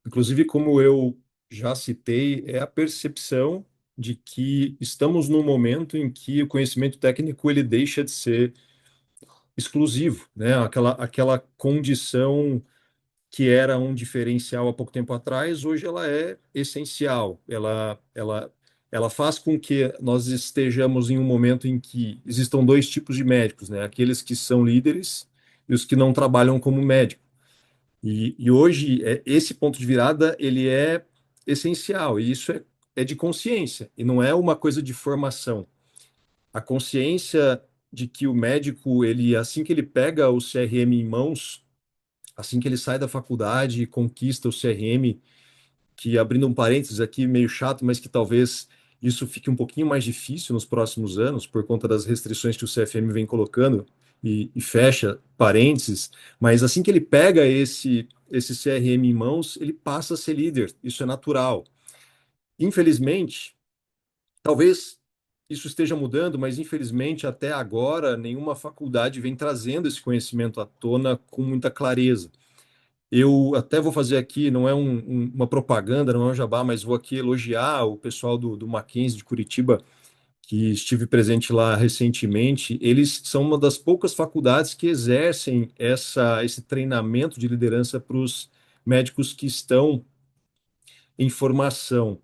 inclusive como eu já citei, é a percepção de que estamos num momento em que o conhecimento técnico ele deixa de ser exclusivo, né? Aquela condição que era um diferencial há pouco tempo atrás, hoje ela é essencial. Ela faz com que nós estejamos em um momento em que existam dois tipos de médicos, né? Aqueles que são líderes e os que não trabalham como médicos. E hoje, esse ponto de virada, ele é essencial, e isso é de consciência, e não é uma coisa de formação. A consciência de que o médico, ele, assim que ele pega o CRM em mãos, assim que ele sai da faculdade e conquista o CRM, que abrindo um parênteses aqui, meio chato, mas que talvez isso fique um pouquinho mais difícil nos próximos anos, por conta das restrições que o CFM vem colocando, e fecha parênteses, mas assim que ele pega esse CRM em mãos, ele passa a ser líder, isso é natural. Infelizmente, talvez isso esteja mudando, mas infelizmente até agora nenhuma faculdade vem trazendo esse conhecimento à tona com muita clareza. Eu até vou fazer aqui, não é uma propaganda, não é um jabá, mas vou aqui elogiar o pessoal do Mackenzie de Curitiba, que estive presente lá recentemente. Eles são uma das poucas faculdades que exercem esse treinamento de liderança para os médicos que estão em formação.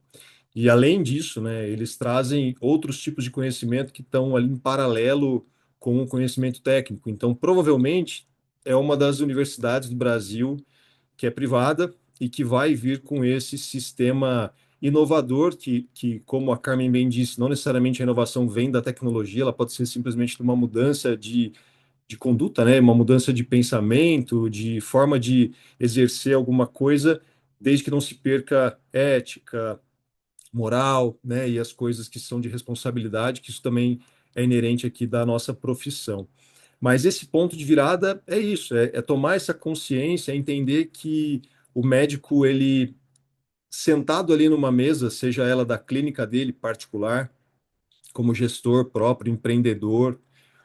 E além disso, né, eles trazem outros tipos de conhecimento que estão ali em paralelo com o conhecimento técnico. Então, provavelmente, é uma das universidades do Brasil que é privada e que vai vir com esse sistema inovador que, como a Carmen bem disse, não necessariamente a inovação vem da tecnologia, ela pode ser simplesmente uma mudança de conduta, né? Uma mudança de pensamento, de forma de exercer alguma coisa, desde que não se perca ética, moral, né? E as coisas que são de responsabilidade, que isso também é inerente aqui da nossa profissão. Mas esse ponto de virada é isso, é tomar essa consciência, é entender que o médico, ele sentado ali numa mesa, seja ela da clínica dele particular, como gestor próprio, empreendedor,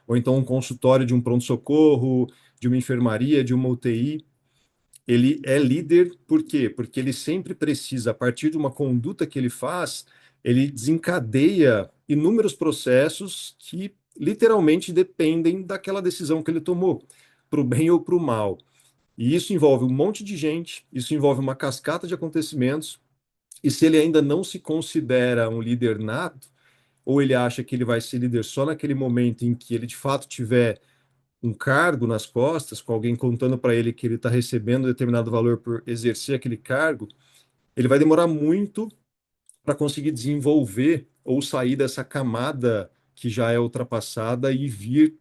ou então um consultório de um pronto-socorro, de uma enfermaria, de uma UTI, ele é líder por quê? Porque ele sempre precisa, a partir de uma conduta que ele faz, ele desencadeia inúmeros processos que literalmente dependem daquela decisão que ele tomou, para o bem ou para o mal. E isso envolve um monte de gente, isso envolve uma cascata de acontecimentos, e se ele ainda não se considera um líder nato, ou ele acha que ele vai ser líder só naquele momento em que ele de fato tiver um cargo nas costas, com alguém contando para ele que ele está recebendo determinado valor por exercer aquele cargo, ele vai demorar muito para conseguir desenvolver ou sair dessa camada que já é ultrapassada e vir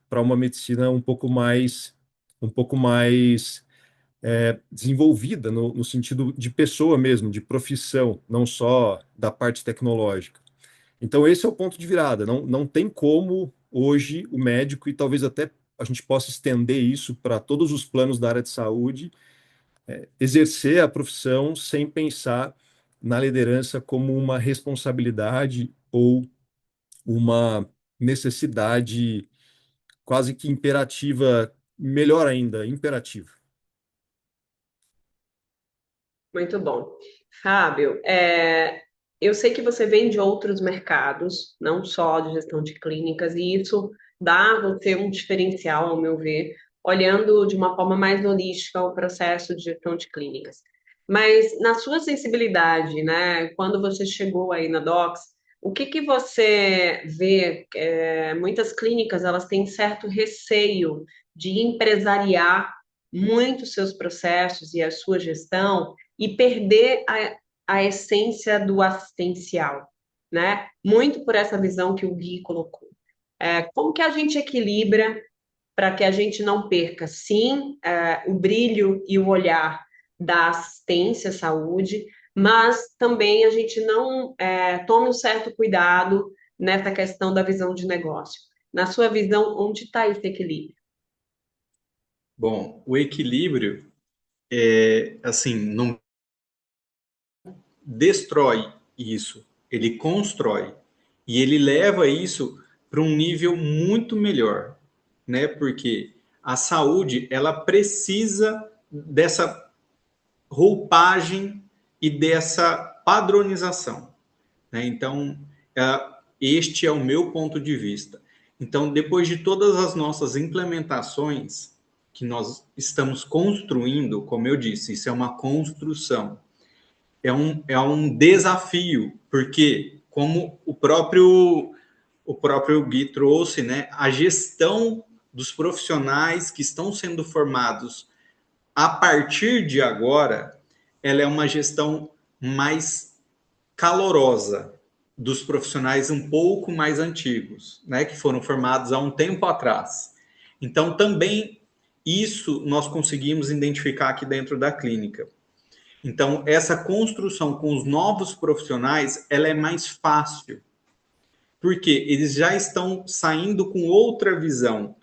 para uma medicina um pouco mais desenvolvida no sentido de pessoa mesmo, de profissão, não só da parte tecnológica. Então, esse é o ponto de virada. Não tem como hoje o médico, e talvez até a gente possa estender isso para todos os planos da área de saúde, exercer a profissão sem pensar na liderança como uma responsabilidade ou uma necessidade quase que imperativa, melhor ainda, imperativa. Muito bom. Fábio, eu sei que você vem de outros mercados, não só de gestão de clínicas, e isso dá a você um diferencial, ao meu ver, olhando de uma forma mais holística o processo de gestão de clínicas. Mas na sua sensibilidade, né, quando você chegou aí na Docs, O que você vê? Muitas clínicas elas têm certo receio de empresariar muito seus processos e a sua gestão e perder a essência do assistencial, né? Muito por essa visão que o Gui colocou. Como que a gente equilibra para que a gente não perca, sim, o brilho e o olhar da assistência à saúde, mas também a gente não tome um certo cuidado nessa questão da visão de negócio. Na sua visão, onde está esse equilíbrio? Bom, o equilíbrio é assim, não destrói isso, ele constrói e ele leva isso para um nível muito melhor, né? Porque a saúde ela precisa dessa roupagem e dessa padronização, né? Então, este é o meu ponto de vista. Então, depois de todas as nossas implementações que nós estamos construindo, como eu disse, isso é uma construção, é um desafio, porque como o próprio Gui trouxe, né, a gestão dos profissionais que estão sendo formados a partir de agora, ela é uma gestão mais calorosa dos profissionais um pouco mais antigos, né, que foram formados há um tempo atrás. Então, também isso nós conseguimos identificar aqui dentro da clínica. Então, essa construção com os novos profissionais, ela é mais fácil, porque eles já estão saindo com outra visão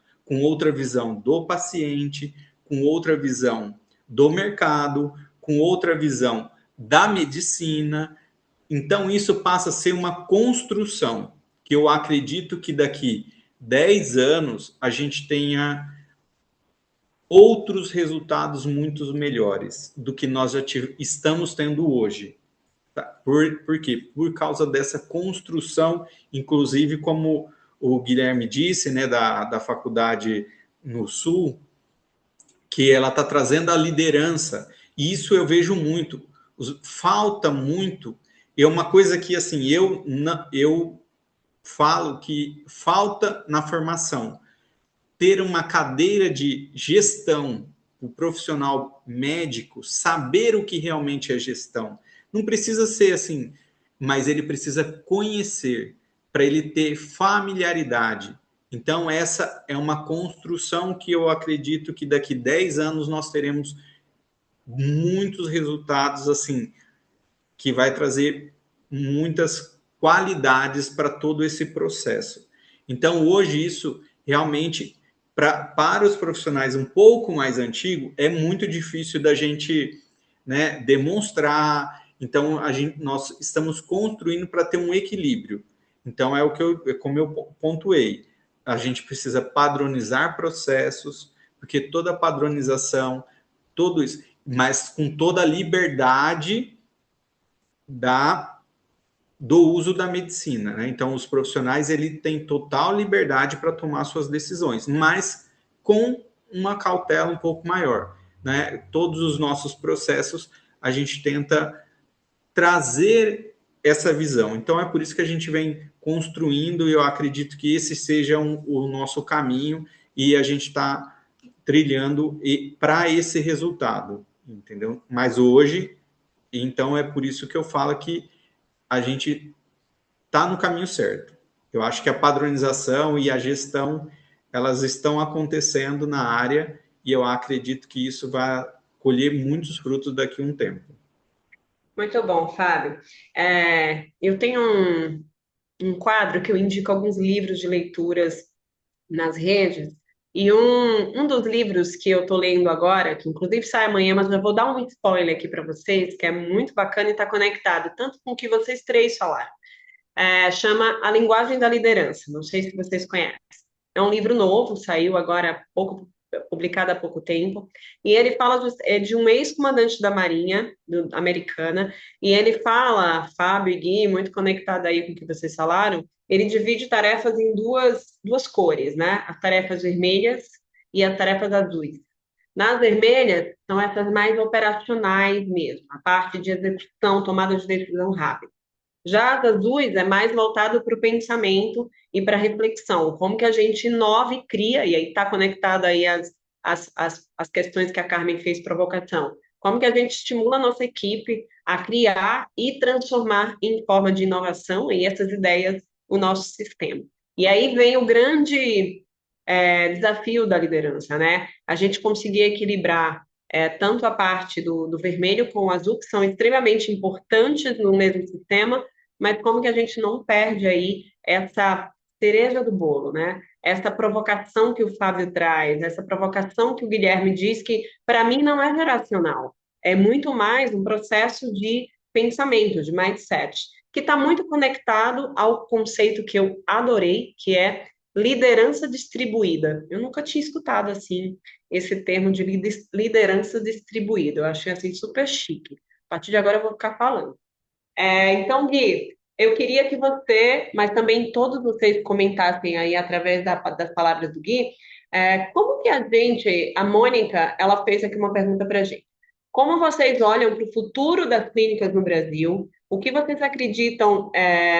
do paciente, com outra visão do mercado, com outra visão da medicina. Então, isso passa a ser uma construção, que eu acredito que daqui 10 anos a gente tenha outros resultados muito melhores do que nós já estamos tendo hoje. Tá? Por quê? Por causa dessa construção, inclusive como o Guilherme disse, né, da faculdade no Sul, que ela está trazendo a liderança. E isso eu vejo muito. Falta muito. É uma coisa que assim eu falo que falta na formação ter uma cadeira de gestão, o profissional médico saber o que realmente é gestão. Não precisa ser assim, mas ele precisa conhecer para ele ter familiaridade. Então, essa é uma construção que eu acredito que daqui 10 anos nós teremos muitos resultados assim, que vai trazer muitas qualidades para todo esse processo. Então, hoje, isso realmente, para os profissionais um pouco mais antigos, é muito difícil da gente, né, demonstrar. Então, nós estamos construindo para ter um equilíbrio. Então, como eu pontuei, a gente precisa padronizar processos, porque toda padronização, tudo isso, mas com toda a liberdade do uso da medicina, né? Então, os profissionais ele têm total liberdade para tomar suas decisões, mas com uma cautela um pouco maior, né? Todos os nossos processos a gente tenta trazer essa visão. Então, é por isso que a gente vem construindo e eu acredito que esse seja o nosso caminho e a gente está trilhando para esse resultado, entendeu? Mas hoje, então é por isso que eu falo que a gente está no caminho certo. Eu acho que a padronização e a gestão, elas estão acontecendo na área e eu acredito que isso vai colher muitos frutos daqui a um tempo. Muito bom, Fábio. Eu tenho um quadro que eu indico alguns livros de leituras nas redes, e um dos livros que eu estou lendo agora, que inclusive sai amanhã, mas eu vou dar um spoiler aqui para vocês, que é muito bacana e está conectado tanto com o que vocês três falaram. Chama A Linguagem da Liderança. Não sei se vocês conhecem. É um livro novo, saiu agora publicado há pouco tempo, e ele fala de um ex-comandante da Marinha americana, e ele fala, Fábio e Gui, muito conectado aí com o que vocês falaram, ele divide tarefas em duas cores, né? As tarefas vermelhas e as tarefas azuis. Nas vermelhas, são essas mais operacionais mesmo, a parte de execução, tomada de decisão rápida. Já as azuis é mais voltado para o pensamento e para a reflexão, como que a gente inova e cria, e aí está conectado aí as questões que a Carmen fez provocação. Como que a gente estimula a nossa equipe a criar e transformar em forma de inovação e essas ideias o nosso sistema. E aí vem o grande desafio da liderança, né? A gente conseguir equilibrar tanto a parte do vermelho com o azul, que são extremamente importantes no mesmo sistema, mas como que a gente não perde aí essa cereja do bolo, né? Essa provocação que o Fábio traz, essa provocação que o Guilherme diz que, para mim, não é geracional. É muito mais um processo de pensamento, de mindset, que está muito conectado ao conceito que eu adorei, que é liderança distribuída. Eu nunca tinha escutado assim esse termo de liderança distribuída. Eu achei assim super chique. A partir de agora eu vou ficar falando. Então, Gui, eu queria que você, mas também todos vocês comentassem aí através das palavras do Gui, como que a Mônica, ela fez aqui uma pergunta para a gente. Como vocês olham para o futuro das clínicas no Brasil? O que vocês acreditam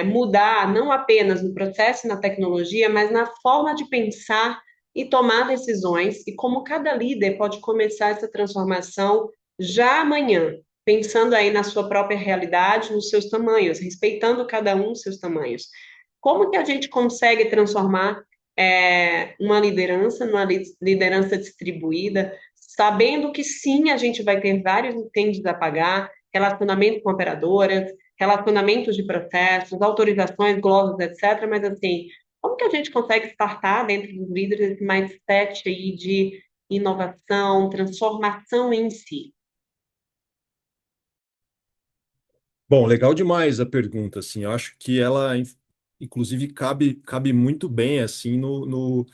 mudar, não apenas no processo e na tecnologia, mas na forma de pensar e tomar decisões? E como cada líder pode começar essa transformação já amanhã? Pensando aí na sua própria realidade, nos seus tamanhos, respeitando cada um os seus tamanhos. Como que a gente consegue transformar uma liderança numa liderança distribuída, sabendo que sim, a gente vai ter vários incêndios a pagar, relacionamento com operadoras, relacionamentos de processos, autorizações, glosas, etc. Mas assim, como que a gente consegue startar dentro dos líderes esse mindset aí de inovação, transformação em si? Bom, legal demais a pergunta, assim, eu acho que ela, inclusive, cabe muito bem, assim, no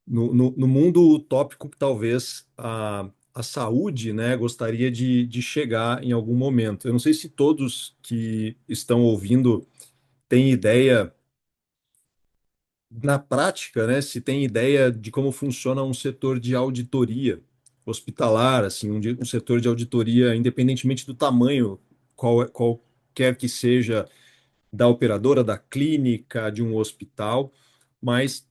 mundo utópico que talvez a saúde, né, gostaria de chegar em algum momento. Eu não sei se todos que estão ouvindo têm ideia, na prática, né, se tem ideia de como funciona um setor de auditoria hospitalar, assim, um setor de auditoria, independentemente do tamanho, qualquer que seja, da operadora, da clínica, de um hospital, mas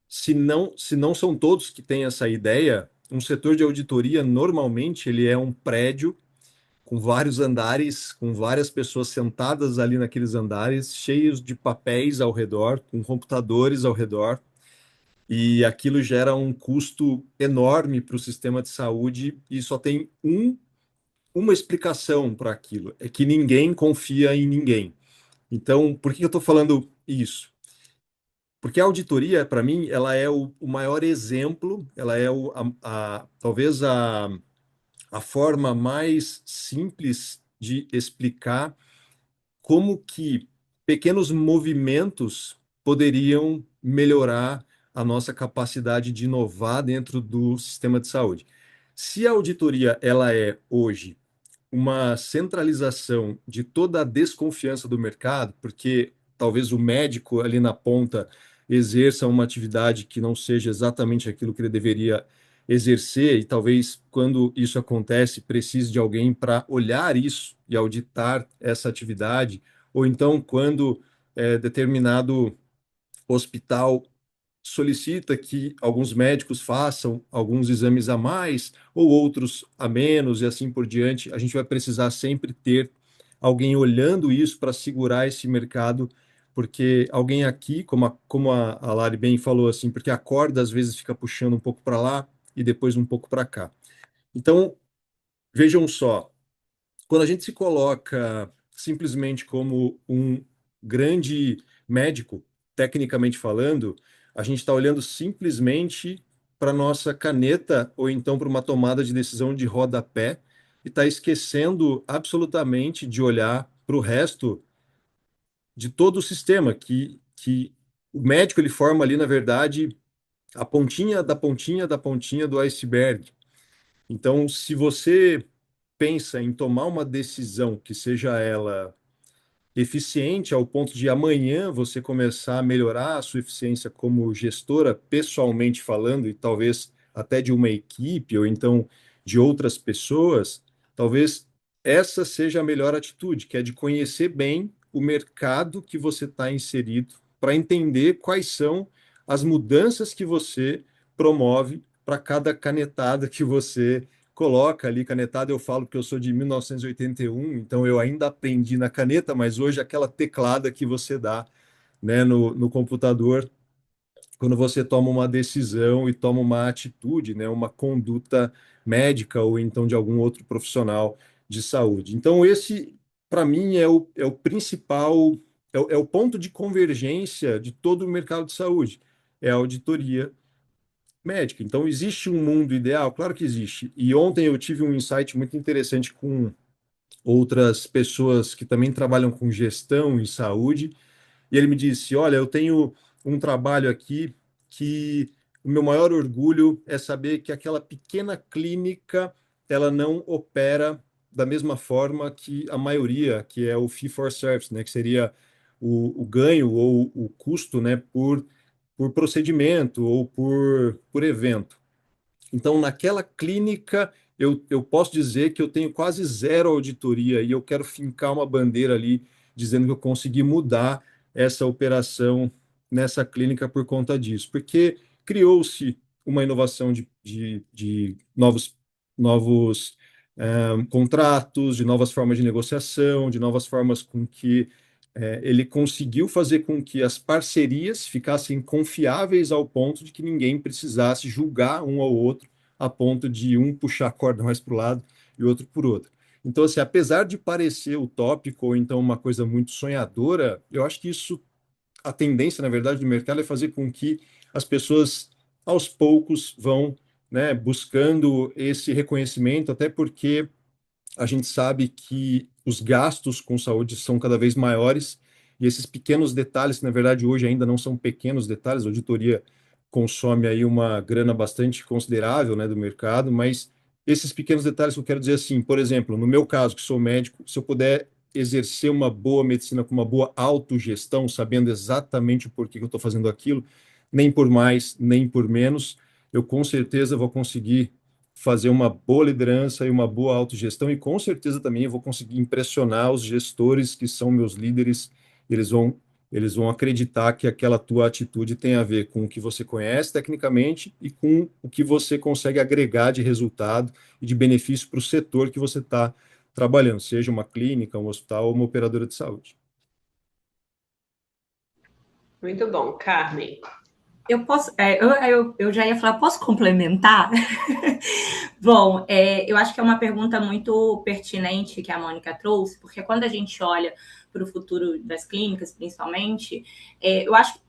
se não são todos que têm essa ideia, um setor de auditoria normalmente ele é um prédio com vários andares, com várias pessoas sentadas ali naqueles andares, cheios de papéis ao redor, com computadores ao redor, e aquilo gera um custo enorme para o sistema de saúde e só tem uma explicação para aquilo, é que ninguém confia em ninguém. Então, por que eu estou falando isso? Porque a auditoria, para mim, ela é o maior exemplo, ela é talvez a forma mais simples de explicar como que pequenos movimentos poderiam melhorar a nossa capacidade de inovar dentro do sistema de saúde. Se a auditoria ela é hoje uma centralização de toda a desconfiança do mercado, porque talvez o médico ali na ponta exerça uma atividade que não seja exatamente aquilo que ele deveria exercer, e talvez quando isso acontece precise de alguém para olhar isso e auditar essa atividade, ou então quando determinado hospital solicita que alguns médicos façam alguns exames a mais ou outros a menos e assim por diante. A gente vai precisar sempre ter alguém olhando isso para segurar esse mercado, porque alguém aqui, como a Lari bem falou, assim, porque a corda às vezes fica puxando um pouco para lá e depois um pouco para cá. Então, vejam só, quando a gente se coloca simplesmente como um grande médico, tecnicamente falando, a gente está olhando simplesmente para nossa caneta ou então para uma tomada de decisão de rodapé e está esquecendo absolutamente de olhar para o resto de todo o sistema, que o médico ele forma ali, na verdade, a pontinha da pontinha da pontinha do iceberg. Então, se você pensa em tomar uma decisão que seja ela eficiente ao ponto de amanhã você começar a melhorar a sua eficiência como gestora, pessoalmente falando, e talvez até de uma equipe ou então de outras pessoas, talvez essa seja a melhor atitude, que é de conhecer bem o mercado que você está inserido, para entender quais são as mudanças que você promove para cada canetada que você coloca ali. Canetada eu falo porque eu sou de 1981, então eu ainda aprendi na caneta, mas hoje aquela teclada que você dá, né, no computador, quando você toma uma decisão e toma uma atitude, né, uma conduta médica ou então de algum outro profissional de saúde. Então, esse, para mim, é o principal, é o ponto de convergência de todo o mercado de saúde, é a auditoria médica. Então, existe um mundo ideal? Claro que existe. E ontem eu tive um insight muito interessante com outras pessoas que também trabalham com gestão em saúde, e ele me disse: Olha, eu tenho um trabalho aqui que o meu maior orgulho é saber que aquela pequena clínica ela não opera da mesma forma que a maioria, que é o fee for service, né, que seria o ganho ou o custo, né, por procedimento ou por evento. Então, naquela clínica, eu posso dizer que eu tenho quase zero auditoria e eu quero fincar uma bandeira ali dizendo que eu consegui mudar essa operação nessa clínica por conta disso, porque criou-se uma inovação de novos contratos, de novas formas de negociação, de novas formas com que ele conseguiu fazer com que as parcerias ficassem confiáveis ao ponto de que ninguém precisasse julgar um ao outro, a ponto de um puxar a corda mais para o lado e outro por outro. Então, assim, apesar de parecer utópico ou então uma coisa muito sonhadora, eu acho que isso, a tendência, na verdade, do mercado é fazer com que as pessoas, aos poucos, vão, né, buscando esse reconhecimento, até porque a gente sabe que os gastos com saúde são cada vez maiores e esses pequenos detalhes, que na verdade hoje ainda não são pequenos detalhes, a auditoria consome aí uma grana bastante considerável, né, do mercado, mas esses pequenos detalhes que eu quero dizer assim, por exemplo, no meu caso, que sou médico, se eu puder exercer uma boa medicina com uma boa autogestão, sabendo exatamente o porquê que eu estou fazendo aquilo, nem por mais, nem por menos, eu com certeza vou conseguir fazer uma boa liderança e uma boa autogestão, e com certeza também eu vou conseguir impressionar os gestores que são meus líderes. Eles vão acreditar que aquela tua atitude tem a ver com o que você conhece tecnicamente e com o que você consegue agregar de resultado e de benefício para o setor que você está trabalhando, seja uma clínica, um hospital ou uma operadora de saúde. Muito bom, Carmen. Eu posso, eu já ia falar, posso complementar? Bom, eu acho que é uma pergunta muito pertinente que a Mônica trouxe, porque quando a gente olha para o futuro das clínicas, principalmente, eu acho,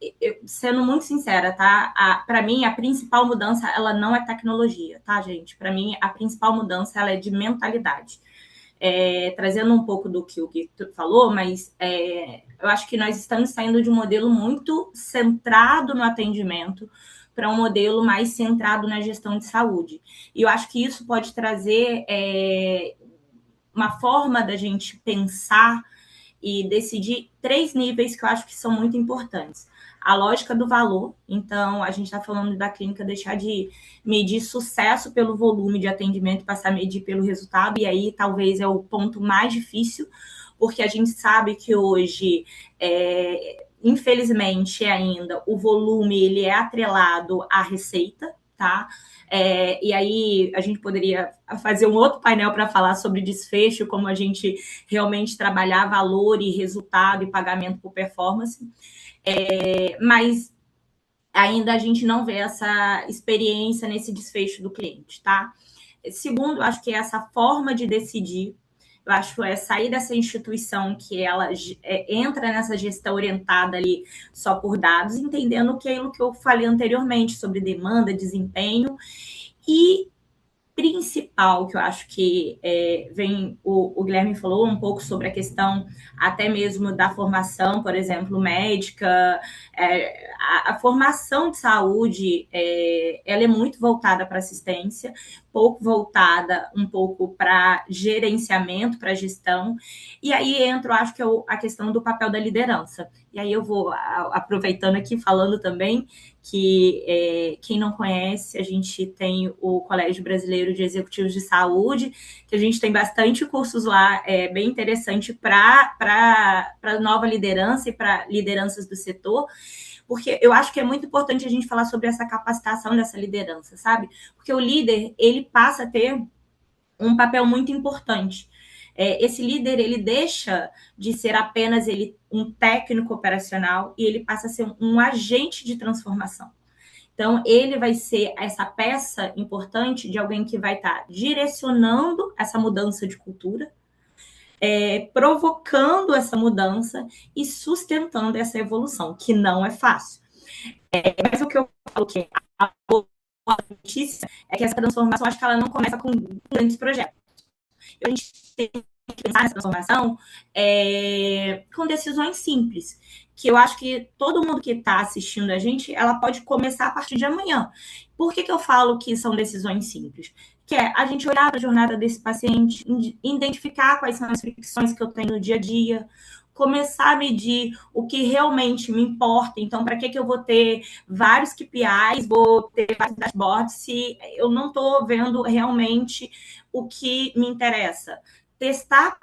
sendo muito sincera, tá? Para mim, a principal mudança, ela não é tecnologia, tá, gente? Para mim, a principal mudança, ela é de mentalidade. Trazendo um pouco do que o Gui falou, mas eu acho que nós estamos saindo de um modelo muito centrado no atendimento para um modelo mais centrado na gestão de saúde. E eu acho que isso pode trazer uma forma da gente pensar e decidir 3 níveis que eu acho que são muito importantes. A lógica do valor, então a gente está falando da clínica deixar de medir sucesso pelo volume de atendimento e passar a medir pelo resultado, e aí talvez é o ponto mais difícil, porque a gente sabe que hoje, infelizmente ainda, o volume ele é atrelado à receita, tá? E aí a gente poderia fazer um outro painel para falar sobre desfecho, como a gente realmente trabalhar valor e resultado e pagamento por performance. Mas ainda a gente não vê essa experiência nesse desfecho do cliente, tá? Segundo, acho que essa forma de decidir, eu acho sair dessa instituição que ela entra nessa gestão orientada ali só por dados, entendendo aquilo que eu falei anteriormente sobre demanda, desempenho e principal que eu acho que vem, o Guilherme falou um pouco sobre a questão até mesmo da formação, por exemplo, médica, a formação de saúde, ela é muito voltada para assistência, pouco voltada um pouco para gerenciamento, para gestão, e aí entra, eu acho que a questão do papel da liderança. E aí eu vou aproveitando aqui, falando também que quem não conhece, a gente tem o Colégio Brasileiro de Executivos de Saúde, que a gente tem bastante cursos lá, bem interessante para nova liderança e para lideranças do setor, porque eu acho que é muito importante a gente falar sobre essa capacitação dessa liderança, sabe? Porque o líder, ele passa a ter um papel muito importante. Esse líder, ele deixa de ser apenas um técnico operacional e ele passa a ser um agente de transformação. Então, ele vai ser essa peça importante de alguém que vai estar direcionando essa mudança de cultura, provocando essa mudança e sustentando essa evolução, que não é fácil. Mas o que eu falo que a boa notícia é que essa transformação, acho que ela não começa com grandes projetos. A gente tem que pensar nessa transformação com decisões simples, que eu acho que todo mundo que está assistindo a gente, ela pode começar a partir de amanhã. Por que eu falo que são decisões simples? Que é a gente olhar para a jornada desse paciente, identificar quais são as fricções que eu tenho no dia a dia, começar a medir o que realmente me importa. Então, para que eu vou ter vários KPIs, vou ter vários dashboards, se eu não estou vendo realmente o que me interessa? Testar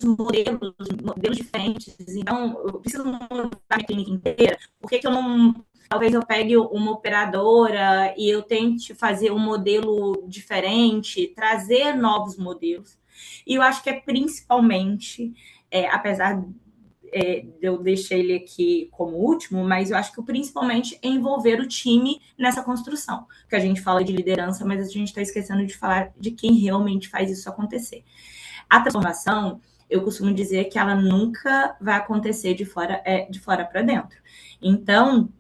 modelos diferentes. Então, eu preciso mudar minha clínica inteira. Por que eu não... Talvez eu pegue uma operadora e eu tente fazer um modelo diferente, trazer novos modelos. E eu acho que principalmente, apesar eu deixei ele aqui como último, mas eu acho que principalmente é envolver o time nessa construção. Porque a gente fala de liderança, mas a gente está esquecendo de falar de quem realmente faz isso acontecer. A transformação, eu costumo dizer que ela nunca vai acontecer de fora para dentro. Então,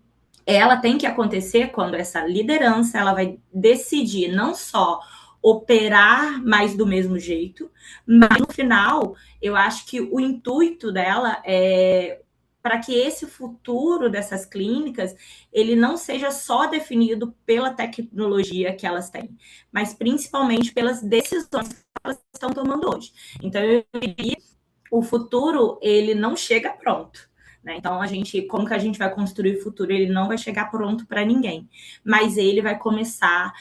ela tem que acontecer quando essa liderança ela vai decidir não só operar mais do mesmo jeito, mas no final, eu acho que o intuito dela é para que esse futuro dessas clínicas ele não seja só definido pela tecnologia que elas têm, mas principalmente pelas decisões que elas estão tomando hoje. Então, eu diria que o futuro ele não chega pronto. Então, como que a gente vai construir o futuro? Ele não vai chegar pronto para ninguém, mas ele vai começar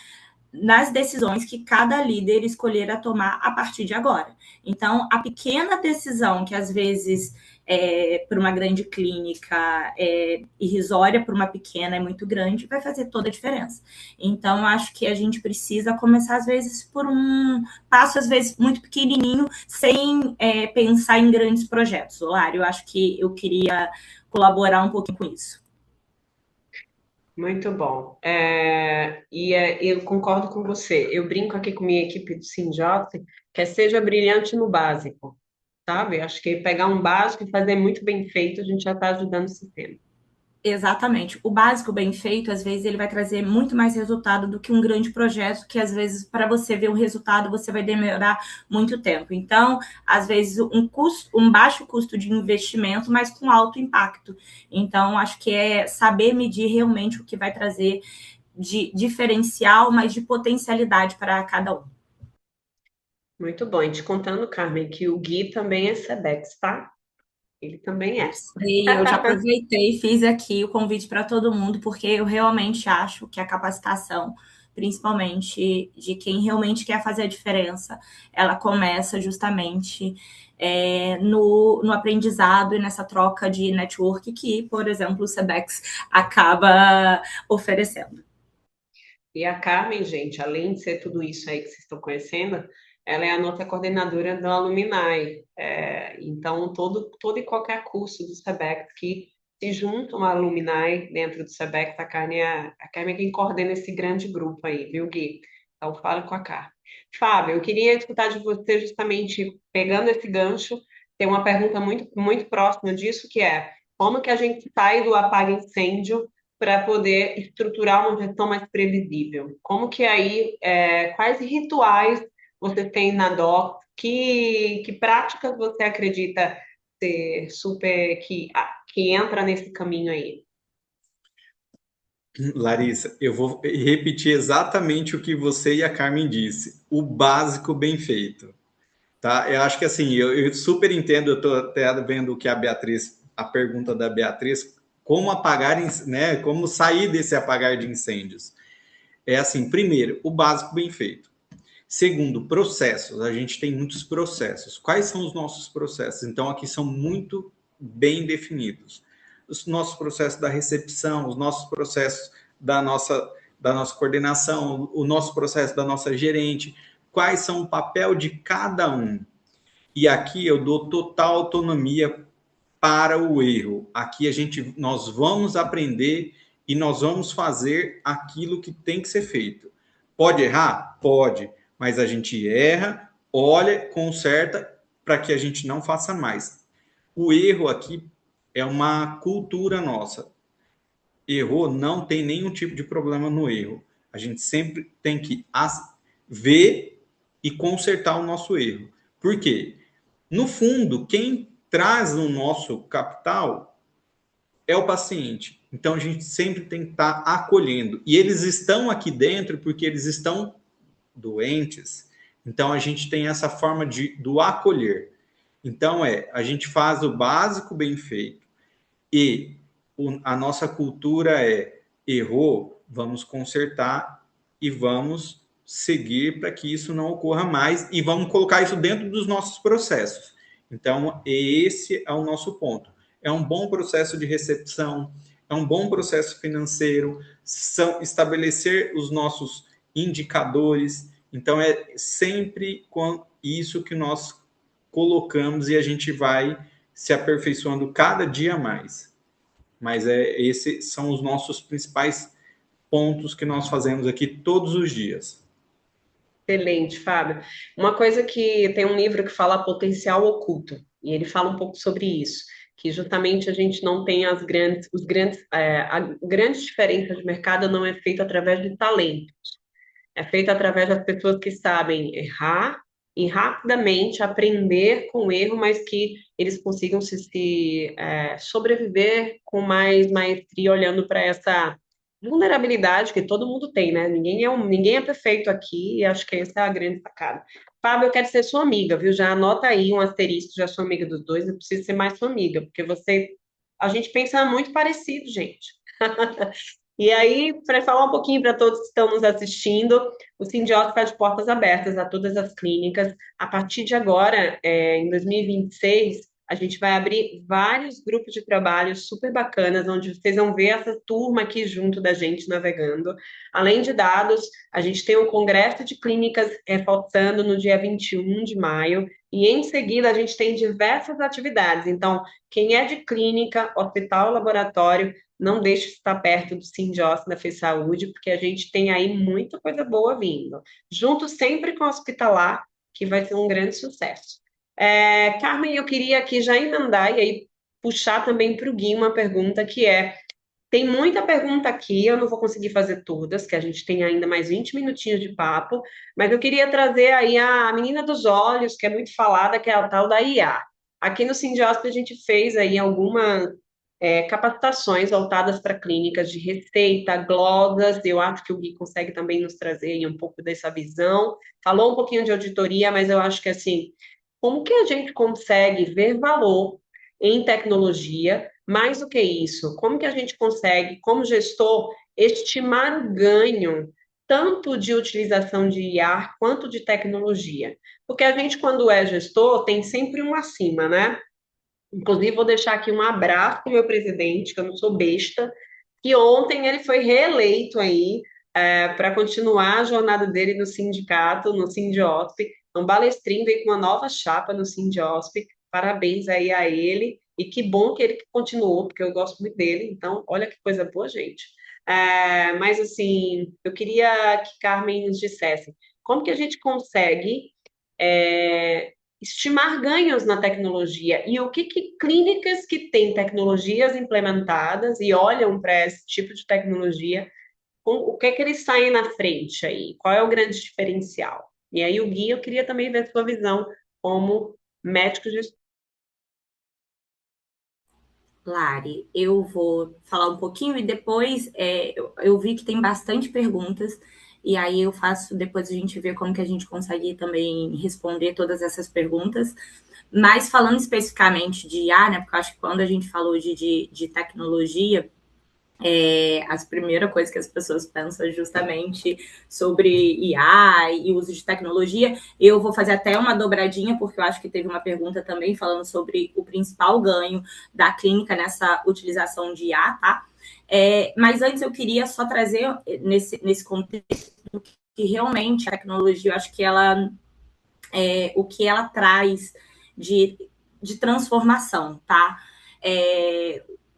nas decisões que cada líder escolher a tomar a partir de agora. Então, a pequena decisão que, às vezes, para uma grande clínica é irrisória, para uma pequena é muito grande, vai fazer toda a diferença. Então, acho que a gente precisa começar, às vezes, por um passo, às vezes, muito pequenininho, sem pensar em grandes projetos. Olário, eu acho que eu queria colaborar um pouquinho com isso. Muito bom. Eu concordo com você. Eu brinco aqui com minha equipe do Sindiota, que seja brilhante no básico, sabe? Acho que pegar um básico e fazer muito bem feito, a gente já está ajudando o sistema. Exatamente. O básico bem feito, às vezes, ele vai trazer muito mais resultado do que um grande projeto, que às vezes, para você ver o resultado, você vai demorar muito tempo. Então, às vezes, um baixo custo de investimento, mas com alto impacto. Então, acho que é saber medir realmente o que vai trazer de diferencial, mas de potencialidade para cada um. Muito bom. E te contando, Carmen, que o Gui também é SEDEX, tá? Ele também é. Eu já aproveitei e fiz aqui o convite para todo mundo, porque eu realmente acho que a capacitação, principalmente de quem realmente quer fazer a diferença, ela começa justamente no aprendizado e nessa troca de network que, por exemplo, o SEDEX acaba oferecendo. E a Carmen, gente, além de ser tudo isso aí que vocês estão conhecendo, ela é a nossa coordenadora do Alumni. Então, todo e qualquer curso do SEBEX que se juntam a Alumni dentro do SEBEX, a Carmen é quem coordena esse grande grupo aí, viu, Gui? Então, fala com a Carmen. Fábio, eu queria escutar de você justamente, pegando esse gancho, tem uma pergunta muito, muito próxima disso, que é como que a gente sai do apaga-incêndio para poder estruturar uma gestão mais previsível? Como que aí, quais rituais você tem na DOC? Que práticas você acredita ser super que entra nesse caminho aí? Larissa, eu vou repetir exatamente o que você e a Carmen disse. O básico bem feito. Tá? Eu acho que assim, eu super entendo, eu estou até vendo o que a Beatriz a pergunta da Beatriz, como apagar, né? Como sair desse apagar de incêndios? É assim, primeiro, o básico bem feito. Segundo, processos. A gente tem muitos processos. Quais são os nossos processos? Então, aqui são muito bem definidos. Os nossos processos da recepção, os nossos processos da nossa coordenação, o nosso processo da nossa gerente, quais são o papel de cada um. E aqui eu dou total autonomia para o erro. Aqui nós vamos aprender e nós vamos fazer aquilo que tem que ser feito. Pode errar? Pode, mas a gente erra, olha, conserta para que a gente não faça mais. O erro aqui é uma cultura nossa. Errou, não tem nenhum tipo de problema no erro. A gente sempre tem que ver e consertar o nosso erro. Por quê? No fundo, quem traz o nosso capital é o paciente. Então, a gente sempre tem que estar acolhendo. E eles estão aqui dentro porque eles estão doentes. Então, a gente tem essa forma do acolher. Então, a gente faz o básico bem feito. E a nossa cultura errou, vamos consertar e vamos seguir para que isso não ocorra mais e vamos colocar isso dentro dos nossos processos. Então, esse é o nosso ponto. É um bom processo de recepção, é um bom processo financeiro, estabelecer os nossos indicadores. Então, é sempre com isso que nós colocamos e a gente vai se aperfeiçoando cada dia mais. Mas esses são os nossos principais pontos que nós fazemos aqui todos os dias. Excelente, Fábio. Uma coisa que tem um livro que fala potencial oculto, e ele fala um pouco sobre isso, que justamente a gente não tem a grande diferença de mercado não é feita através de talento, é feita através das pessoas que sabem errar e rapidamente aprender com o erro, mas que eles consigam sobreviver com mais maestria, olhando para essa vulnerabilidade que todo mundo tem, né? Ninguém é perfeito aqui, e acho que essa é a grande sacada. Fábio, eu quero ser sua amiga, viu? Já anota aí um asterisco, já sou amiga dos dois, eu preciso ser mais sua amiga, porque a gente pensa muito parecido, gente. E aí, para falar um pouquinho para todos que estão nos assistindo, o Sindiós está de portas abertas a todas as clínicas. A partir de agora, em 2026, a gente vai abrir vários grupos de trabalho super bacanas, onde vocês vão ver essa turma aqui junto da gente navegando. Além de dados, a gente tem um congresso de clínicas reforçando no dia 21 de maio, e em seguida a gente tem diversas atividades. Então, quem é de clínica, hospital, laboratório, não deixe de estar perto do Sindiós da Fez Saúde, porque a gente tem aí muita coisa boa vindo. Junto sempre com o Hospitalar, que vai ser um grande sucesso. Carmen, eu queria aqui já emendar e aí puxar também para o Gui uma pergunta que tem muita pergunta aqui, eu não vou conseguir fazer todas, que a gente tem ainda mais 20 minutinhos de papo, mas eu queria trazer aí a menina dos olhos, que é muito falada, que é a tal da IA. Aqui no Sindiosp a gente fez aí algumas capacitações voltadas para clínicas de receita, glosas, eu acho que o Gui consegue também nos trazer aí um pouco dessa visão. Falou um pouquinho de auditoria, mas eu acho que assim, como que a gente consegue ver valor em tecnologia? Mais do que isso, como que a gente consegue, como gestor, estimar o ganho tanto de utilização de IA quanto de tecnologia? Porque a gente, quando é gestor, tem sempre um acima, né? Inclusive, vou deixar aqui um abraço para o meu presidente, que eu não sou besta, que ontem ele foi reeleito aí para continuar a jornada dele no sindicato, no Sindiosp. Então, Balestrin veio com uma nova chapa no Sindiosp. Parabéns aí a ele. E que bom que ele continuou, porque eu gosto muito dele. Então, olha que coisa boa, gente. Mas, assim, eu queria que Carmen nos dissesse como que a gente consegue estimar ganhos na tecnologia e o que clínicas que têm tecnologias implementadas e olham para esse tipo de tecnologia, o que eles saem na frente aí? Qual é o grande diferencial? E aí, o Gui, eu queria também ver a sua visão como médico de... Lari, eu vou falar um pouquinho e depois eu vi que tem bastante perguntas e aí eu faço, depois a gente vê como que a gente consegue também responder todas essas perguntas. Mas falando especificamente de IA, né, porque eu acho que quando a gente falou de tecnologia, as primeiras coisas que as pessoas pensam é justamente sobre IA e uso de tecnologia. Eu vou fazer até uma dobradinha, porque eu acho que teve uma pergunta também falando sobre o principal ganho da clínica nessa utilização de IA, tá? Mas antes eu queria só trazer nesse contexto que realmente a tecnologia, eu acho que ela o que ela traz de transformação, tá?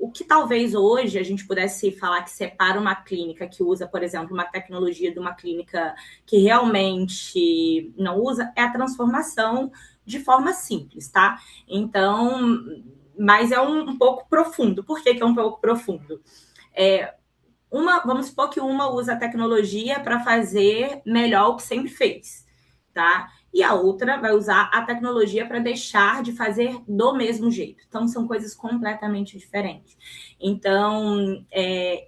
O que talvez hoje a gente pudesse falar que separa uma clínica que usa, por exemplo, uma tecnologia de uma clínica que realmente não usa, é a transformação de forma simples, tá? Então, mas é um pouco profundo. Por que é um pouco profundo? Vamos supor que uma usa a tecnologia para fazer melhor o que sempre fez, tá? E a outra vai usar a tecnologia para deixar de fazer do mesmo jeito. Então, são coisas completamente diferentes. Então,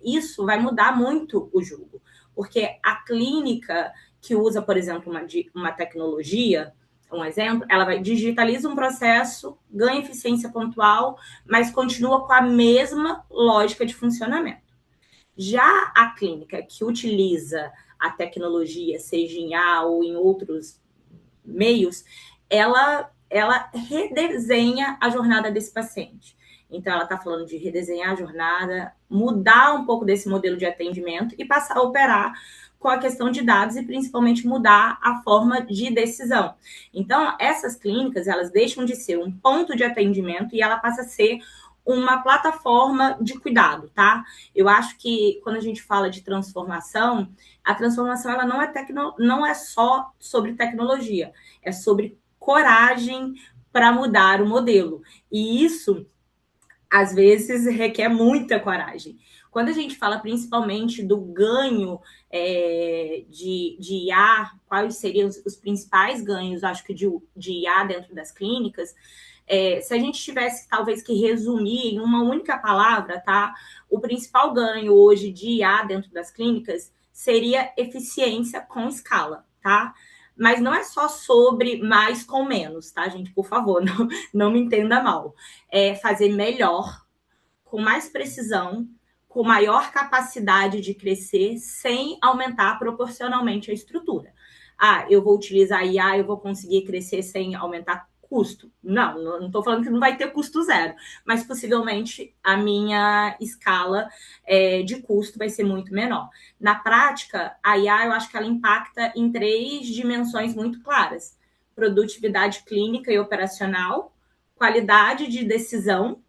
isso vai mudar muito o jogo, porque a clínica que usa, por exemplo, uma tecnologia, um exemplo, ela digitaliza um processo, ganha eficiência pontual, mas continua com a mesma lógica de funcionamento. Já a clínica que utiliza a tecnologia, seja em A ou em outros meios, ela redesenha a jornada desse paciente. Então, ela está falando de redesenhar a jornada, mudar um pouco desse modelo de atendimento e passar a operar com a questão de dados e principalmente mudar a forma de decisão. Então, essas clínicas, elas deixam de ser um ponto de atendimento e ela passa a ser uma plataforma de cuidado, tá? Eu acho que quando a gente fala de transformação, a transformação ela não é só sobre tecnologia, é sobre coragem para mudar o modelo. E isso, às vezes, requer muita coragem. Quando a gente fala principalmente do ganho de IA, quais seriam os principais ganhos, acho que de IA dentro das clínicas, se a gente tivesse talvez que resumir em uma única palavra, tá? O principal ganho hoje de IA dentro das clínicas seria eficiência com escala, tá? Mas não é só sobre mais com menos, tá, gente? Por favor, não me entenda mal. É fazer melhor, com mais precisão, com maior capacidade de crescer, sem aumentar proporcionalmente a estrutura. Eu vou utilizar IA, eu vou conseguir crescer sem aumentar custo. Não estou falando que não vai ter custo zero, mas possivelmente a minha escala de custo vai ser muito menor. Na prática, a IA, eu acho que ela impacta em 3 dimensões muito claras: produtividade clínica e operacional, qualidade de decisão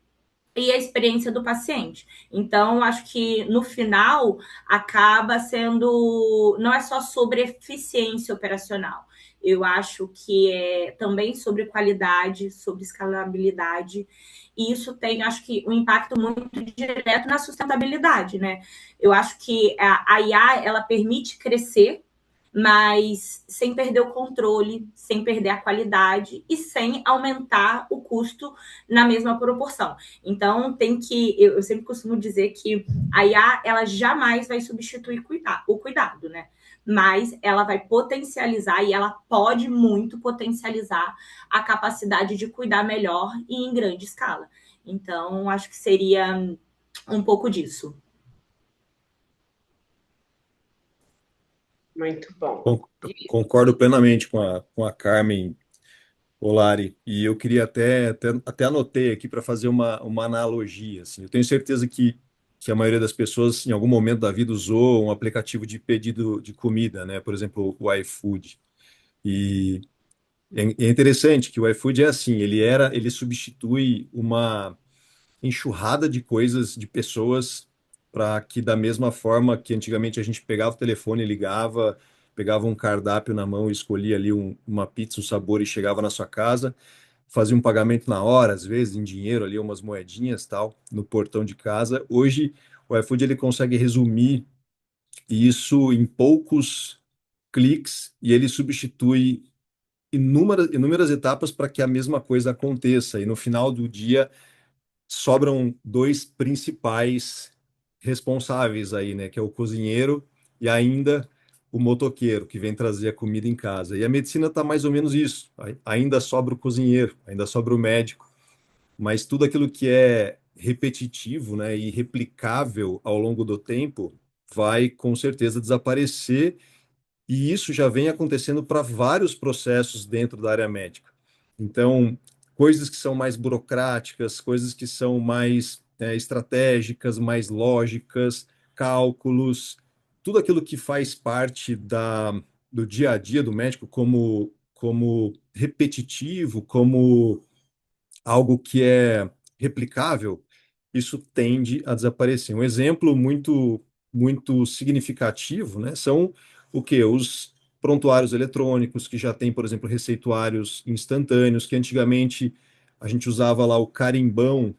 e a experiência do paciente. Então, acho que no final acaba sendo, não é só sobre eficiência operacional. Eu acho que é também sobre qualidade, sobre escalabilidade, e isso tem, acho que, um impacto muito direto na sustentabilidade, né? Eu acho que a IA, ela permite crescer, mas sem perder o controle, sem perder a qualidade e sem aumentar o custo na mesma proporção. Então, eu sempre costumo dizer que a IA, ela jamais vai substituir o cuidado, né? Mas ela vai potencializar e ela pode muito potencializar a capacidade de cuidar melhor e em grande escala. Então, acho que seria um pouco disso. Muito bom. Concordo plenamente com a Carmen Olari, e eu queria até anotei aqui para fazer uma analogia. Assim. Eu tenho certeza que a maioria das pessoas, em algum momento da vida, usou um aplicativo de pedido de comida, né? Por exemplo, o iFood. E é interessante que o iFood é assim, ele substitui uma enxurrada de coisas, de pessoas, para que da mesma forma que antigamente a gente pegava o telefone, ligava, pegava um cardápio na mão, escolhia ali uma pizza, um sabor e chegava na sua casa, fazia um pagamento na hora, às vezes em dinheiro ali, umas moedinhas tal, no portão de casa. Hoje o iFood ele consegue resumir isso em poucos cliques e ele substitui inúmeras etapas para que a mesma coisa aconteça. E no final do dia sobram dois principais responsáveis aí, né? Que é o cozinheiro e ainda o motoqueiro que vem trazer a comida em casa. E a medicina está mais ou menos isso. Ainda sobra o cozinheiro, ainda sobra o médico, mas tudo aquilo que é repetitivo, né, e replicável ao longo do tempo vai com certeza desaparecer, e isso já vem acontecendo para vários processos dentro da área médica. Então, coisas que são mais burocráticas, coisas que são mais estratégicas, mais lógicas, cálculos, tudo aquilo que faz parte do dia a dia do médico como repetitivo, como algo que é replicável, isso tende a desaparecer. Um exemplo muito significativo, né, são o que os prontuários eletrônicos que já têm, por exemplo, receituários instantâneos, que antigamente a gente usava lá o carimbão.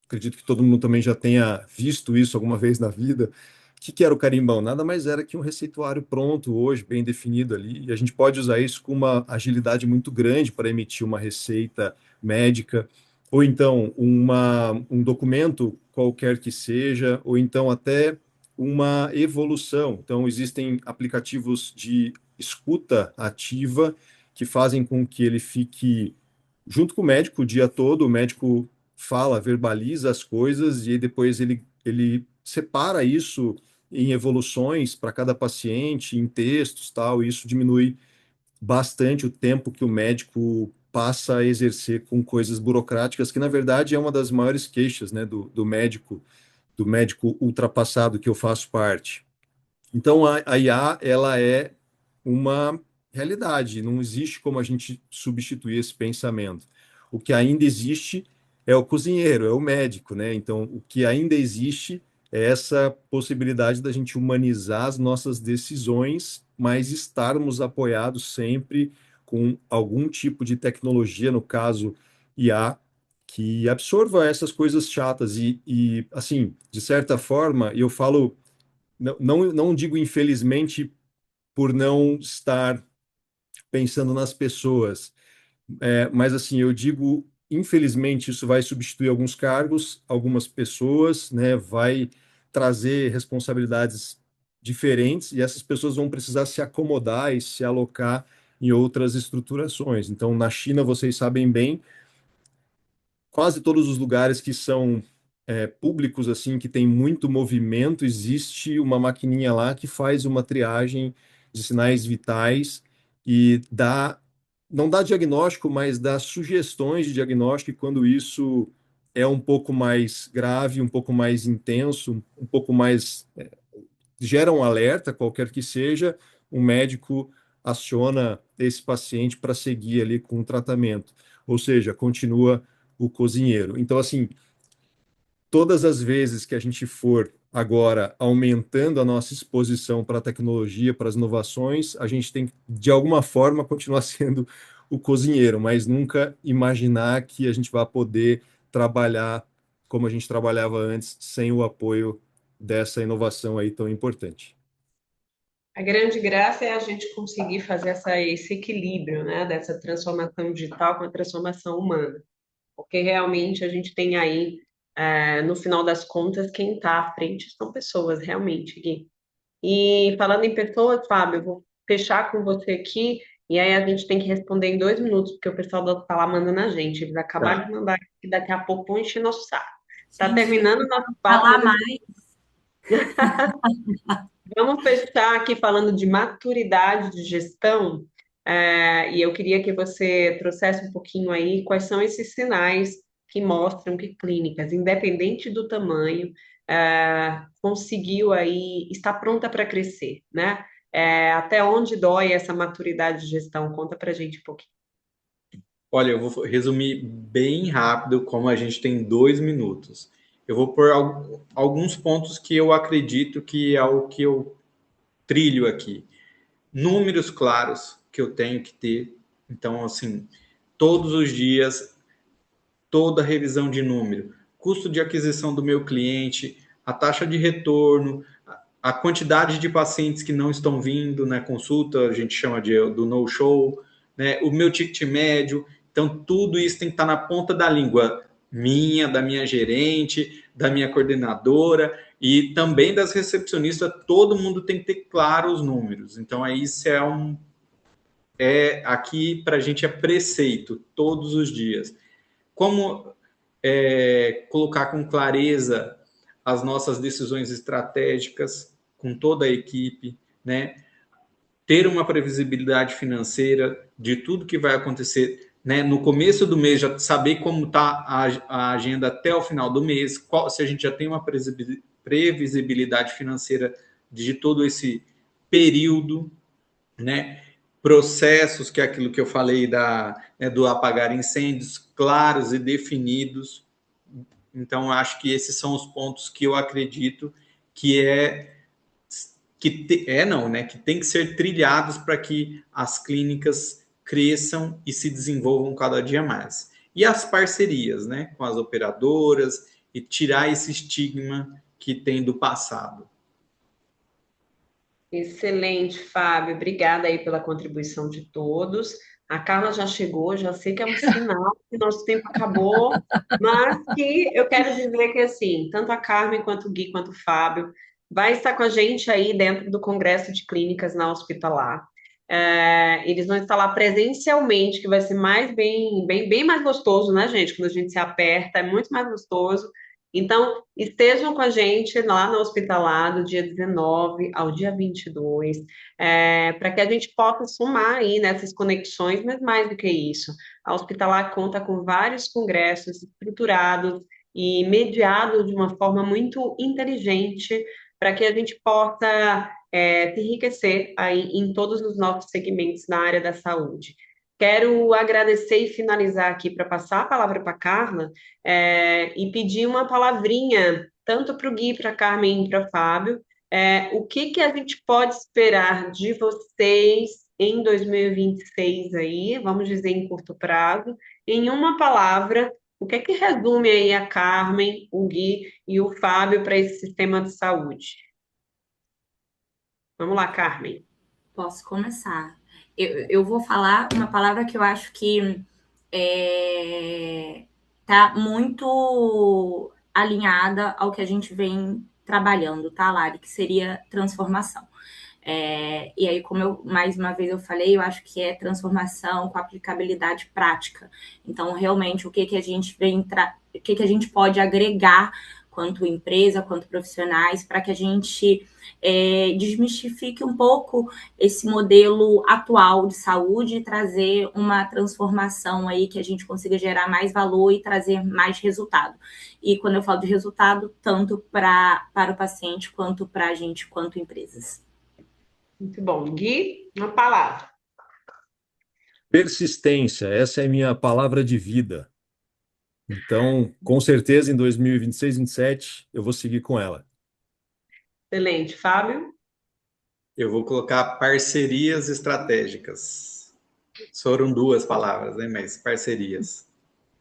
Acredito que todo mundo também já tenha visto isso alguma vez na vida. O que era o carimbão? Nada mais era que um receituário pronto hoje, bem definido ali, e a gente pode usar isso com uma agilidade muito grande para emitir uma receita médica, ou então um documento qualquer que seja, ou então até uma evolução. Então, existem aplicativos de escuta ativa que fazem com que ele fique junto com o médico o dia todo, o médico fala, verbaliza as coisas e aí depois ele separa isso em evoluções para cada paciente, em textos, tal, e isso diminui bastante o tempo que o médico passa a exercer com coisas burocráticas, que na verdade é uma das maiores queixas, né, do médico ultrapassado que eu faço parte. Então a IA ela é uma realidade, não existe como a gente substituir esse pensamento. O que ainda existe é o cozinheiro, é o médico, né? Então o que ainda existe é essa possibilidade da gente humanizar as nossas decisões, mas estarmos apoiados sempre com algum tipo de tecnologia, no caso IA, que absorva essas coisas chatas e assim, de certa forma, eu falo não digo infelizmente por não estar pensando nas pessoas, mas assim, eu digo, infelizmente, isso vai substituir alguns cargos, algumas pessoas, né, vai trazer responsabilidades diferentes e essas pessoas vão precisar se acomodar e se alocar em outras estruturações. Então, na China, vocês sabem bem, quase todos os lugares que são públicos, assim, que tem muito movimento, existe uma maquininha lá que faz uma triagem de sinais vitais e não dá diagnóstico, mas dá sugestões de diagnóstico e quando isso é um pouco mais grave, um pouco mais intenso, um pouco mais gera um alerta, qualquer que seja, um médico aciona esse paciente para seguir ali com o tratamento. Ou seja, continua o cozinheiro. Então, assim, todas as vezes que a gente for agora aumentando a nossa exposição para a tecnologia, para as inovações, a gente tem que, de alguma forma, continuar sendo o cozinheiro, mas nunca imaginar que a gente vai poder trabalhar como a gente trabalhava antes, sem o apoio dessa inovação aí tão importante. A grande graça é a gente conseguir fazer esse equilíbrio, né, dessa transformação digital com a transformação humana, porque realmente a gente tem aí, no final das contas, quem está à frente são pessoas, realmente, Gui. E falando em pessoas, Fábio, eu vou fechar com você aqui, e aí a gente tem que responder em 2 minutos, porque o pessoal do Falar manda na gente. Eles acabaram Tá. de mandar aqui, daqui a pouco vão encher nosso saco. Está Gente, terminando o nosso papo, falar mas mais. vamos fechar aqui falando de maturidade de gestão, e eu queria que você trouxesse um pouquinho aí quais são esses sinais que mostram que clínicas, independente do tamanho, conseguiu aí, está pronta para crescer, né? Até onde dói essa maturidade de gestão? Conta para a gente um pouquinho. Olha, eu vou resumir bem rápido, como a gente tem 2 minutos. Eu vou pôr alguns pontos que eu acredito que é o que eu trilho aqui. Números claros que eu tenho que ter. Então, assim, todos os dias, toda revisão de número, custo de aquisição do meu cliente, a taxa de retorno, a quantidade de pacientes que não estão vindo na consulta, a gente chama do no-show, né? O meu ticket médio. Então, tudo isso tem que estar na ponta da língua. minha, da minha gerente, da minha coordenadora e também das recepcionistas. Todo mundo tem que ter claro os números. Então, isso aqui para a gente é preceito todos os dias. Como colocar com clareza as nossas decisões estratégicas com toda a equipe, né? Ter uma previsibilidade financeira de tudo que vai acontecer, né? No começo do mês, já saber como está a agenda até o final do mês, se a gente já tem uma previsibilidade financeira de todo esse período, né? Processos, que é aquilo que eu falei do apagar incêndios, claros e definidos. Então, acho que esses são os pontos que eu acredito que tem que ser trilhados para que as clínicas cresçam e se desenvolvam cada dia mais. E as parcerias, né, com as operadoras e tirar esse estigma que tem do passado. Excelente, Fábio. Obrigada aí pela contribuição de todos. A Carla já chegou, já sei que é um sinal que nosso tempo acabou, mas que eu quero dizer que, assim, tanto a Carmen, quanto o Gui, quanto o Fábio vai estar com a gente aí dentro do Congresso de Clínicas na Hospitalar. Eles vão estar lá presencialmente, que vai ser bem mais gostoso, né, gente? Quando a gente se aperta, é muito mais gostoso. Então, estejam com a gente lá no Hospitalar, do dia 19 ao dia 22, para que a gente possa somar aí nessas conexões, mas mais do que isso. A Hospitalar conta com vários congressos estruturados e mediados de uma forma muito inteligente, para que a gente possa se enriquecer aí em todos os nossos segmentos na área da saúde. Quero agradecer e finalizar aqui para passar a palavra para a Carla e pedir uma palavrinha, tanto para o Gui, para a Carmen e para o Fábio. O que a gente pode esperar de vocês em 2026 aí, vamos dizer em curto prazo, em uma palavra, o que resume aí a Carmen, o Gui e o Fábio para esse sistema de saúde? Vamos lá, Carmen. Posso começar. Eu vou falar uma palavra que eu acho que está muito alinhada ao que a gente vem trabalhando, tá, Lari? Que seria transformação. E aí, como mais uma vez eu falei, eu acho que é transformação com aplicabilidade prática. Então, realmente, o que a gente pode agregar quanto empresa, quanto profissionais, para que a gente desmistifique um pouco esse modelo atual de saúde e trazer uma transformação aí que a gente consiga gerar mais valor e trazer mais resultado. E quando eu falo de resultado, tanto para o paciente, quanto para a gente, quanto empresas. Muito bom. Gui, uma palavra. Persistência, essa é a minha palavra de vida. Então, com certeza, em 2026, 2027, eu vou seguir com ela. Excelente. Fábio? Eu vou colocar parcerias estratégicas. Foram 2 palavras, né? Mas parcerias.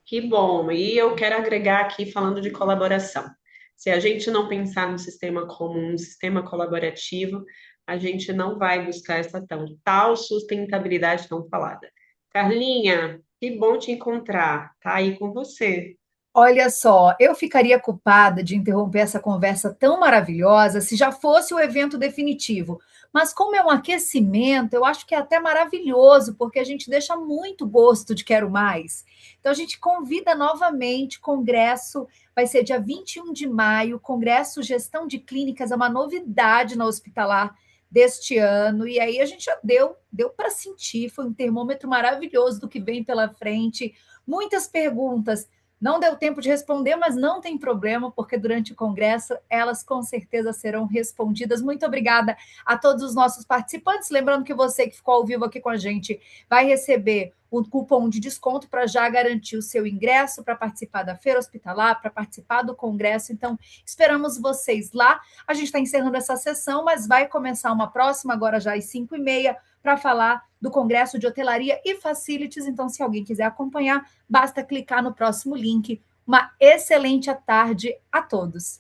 Que bom. E eu quero agregar aqui falando de colaboração. Se a gente não pensar no sistema comum, no sistema colaborativo, a gente não vai buscar essa tal sustentabilidade tão falada. Carlinha, que bom te encontrar. Tá aí com você. Olha só, eu ficaria culpada de interromper essa conversa tão maravilhosa se já fosse o evento definitivo. Mas como é um aquecimento, eu acho que é até maravilhoso, porque a gente deixa muito gosto de quero mais. Então a gente convida novamente, congresso, vai ser dia 21 de maio, Congresso Gestão de Clínicas, é uma novidade na Hospitalar deste ano, e aí a gente já deu para sentir, foi um termômetro maravilhoso do que vem pela frente, muitas perguntas. Não deu tempo de responder, mas não tem problema, porque durante o congresso elas com certeza serão respondidas. Muito obrigada a todos os nossos participantes. Lembrando que você que ficou ao vivo aqui com a gente vai receber um cupom de desconto para já garantir o seu ingresso para participar da Feira Hospitalar, para participar do congresso. Então, esperamos vocês lá. A gente está encerrando essa sessão, mas vai começar uma próxima, agora já às 5h30, para falar do Congresso de Hotelaria e Facilities. Então, se alguém quiser acompanhar, basta clicar no próximo link. Uma excelente tarde a todos.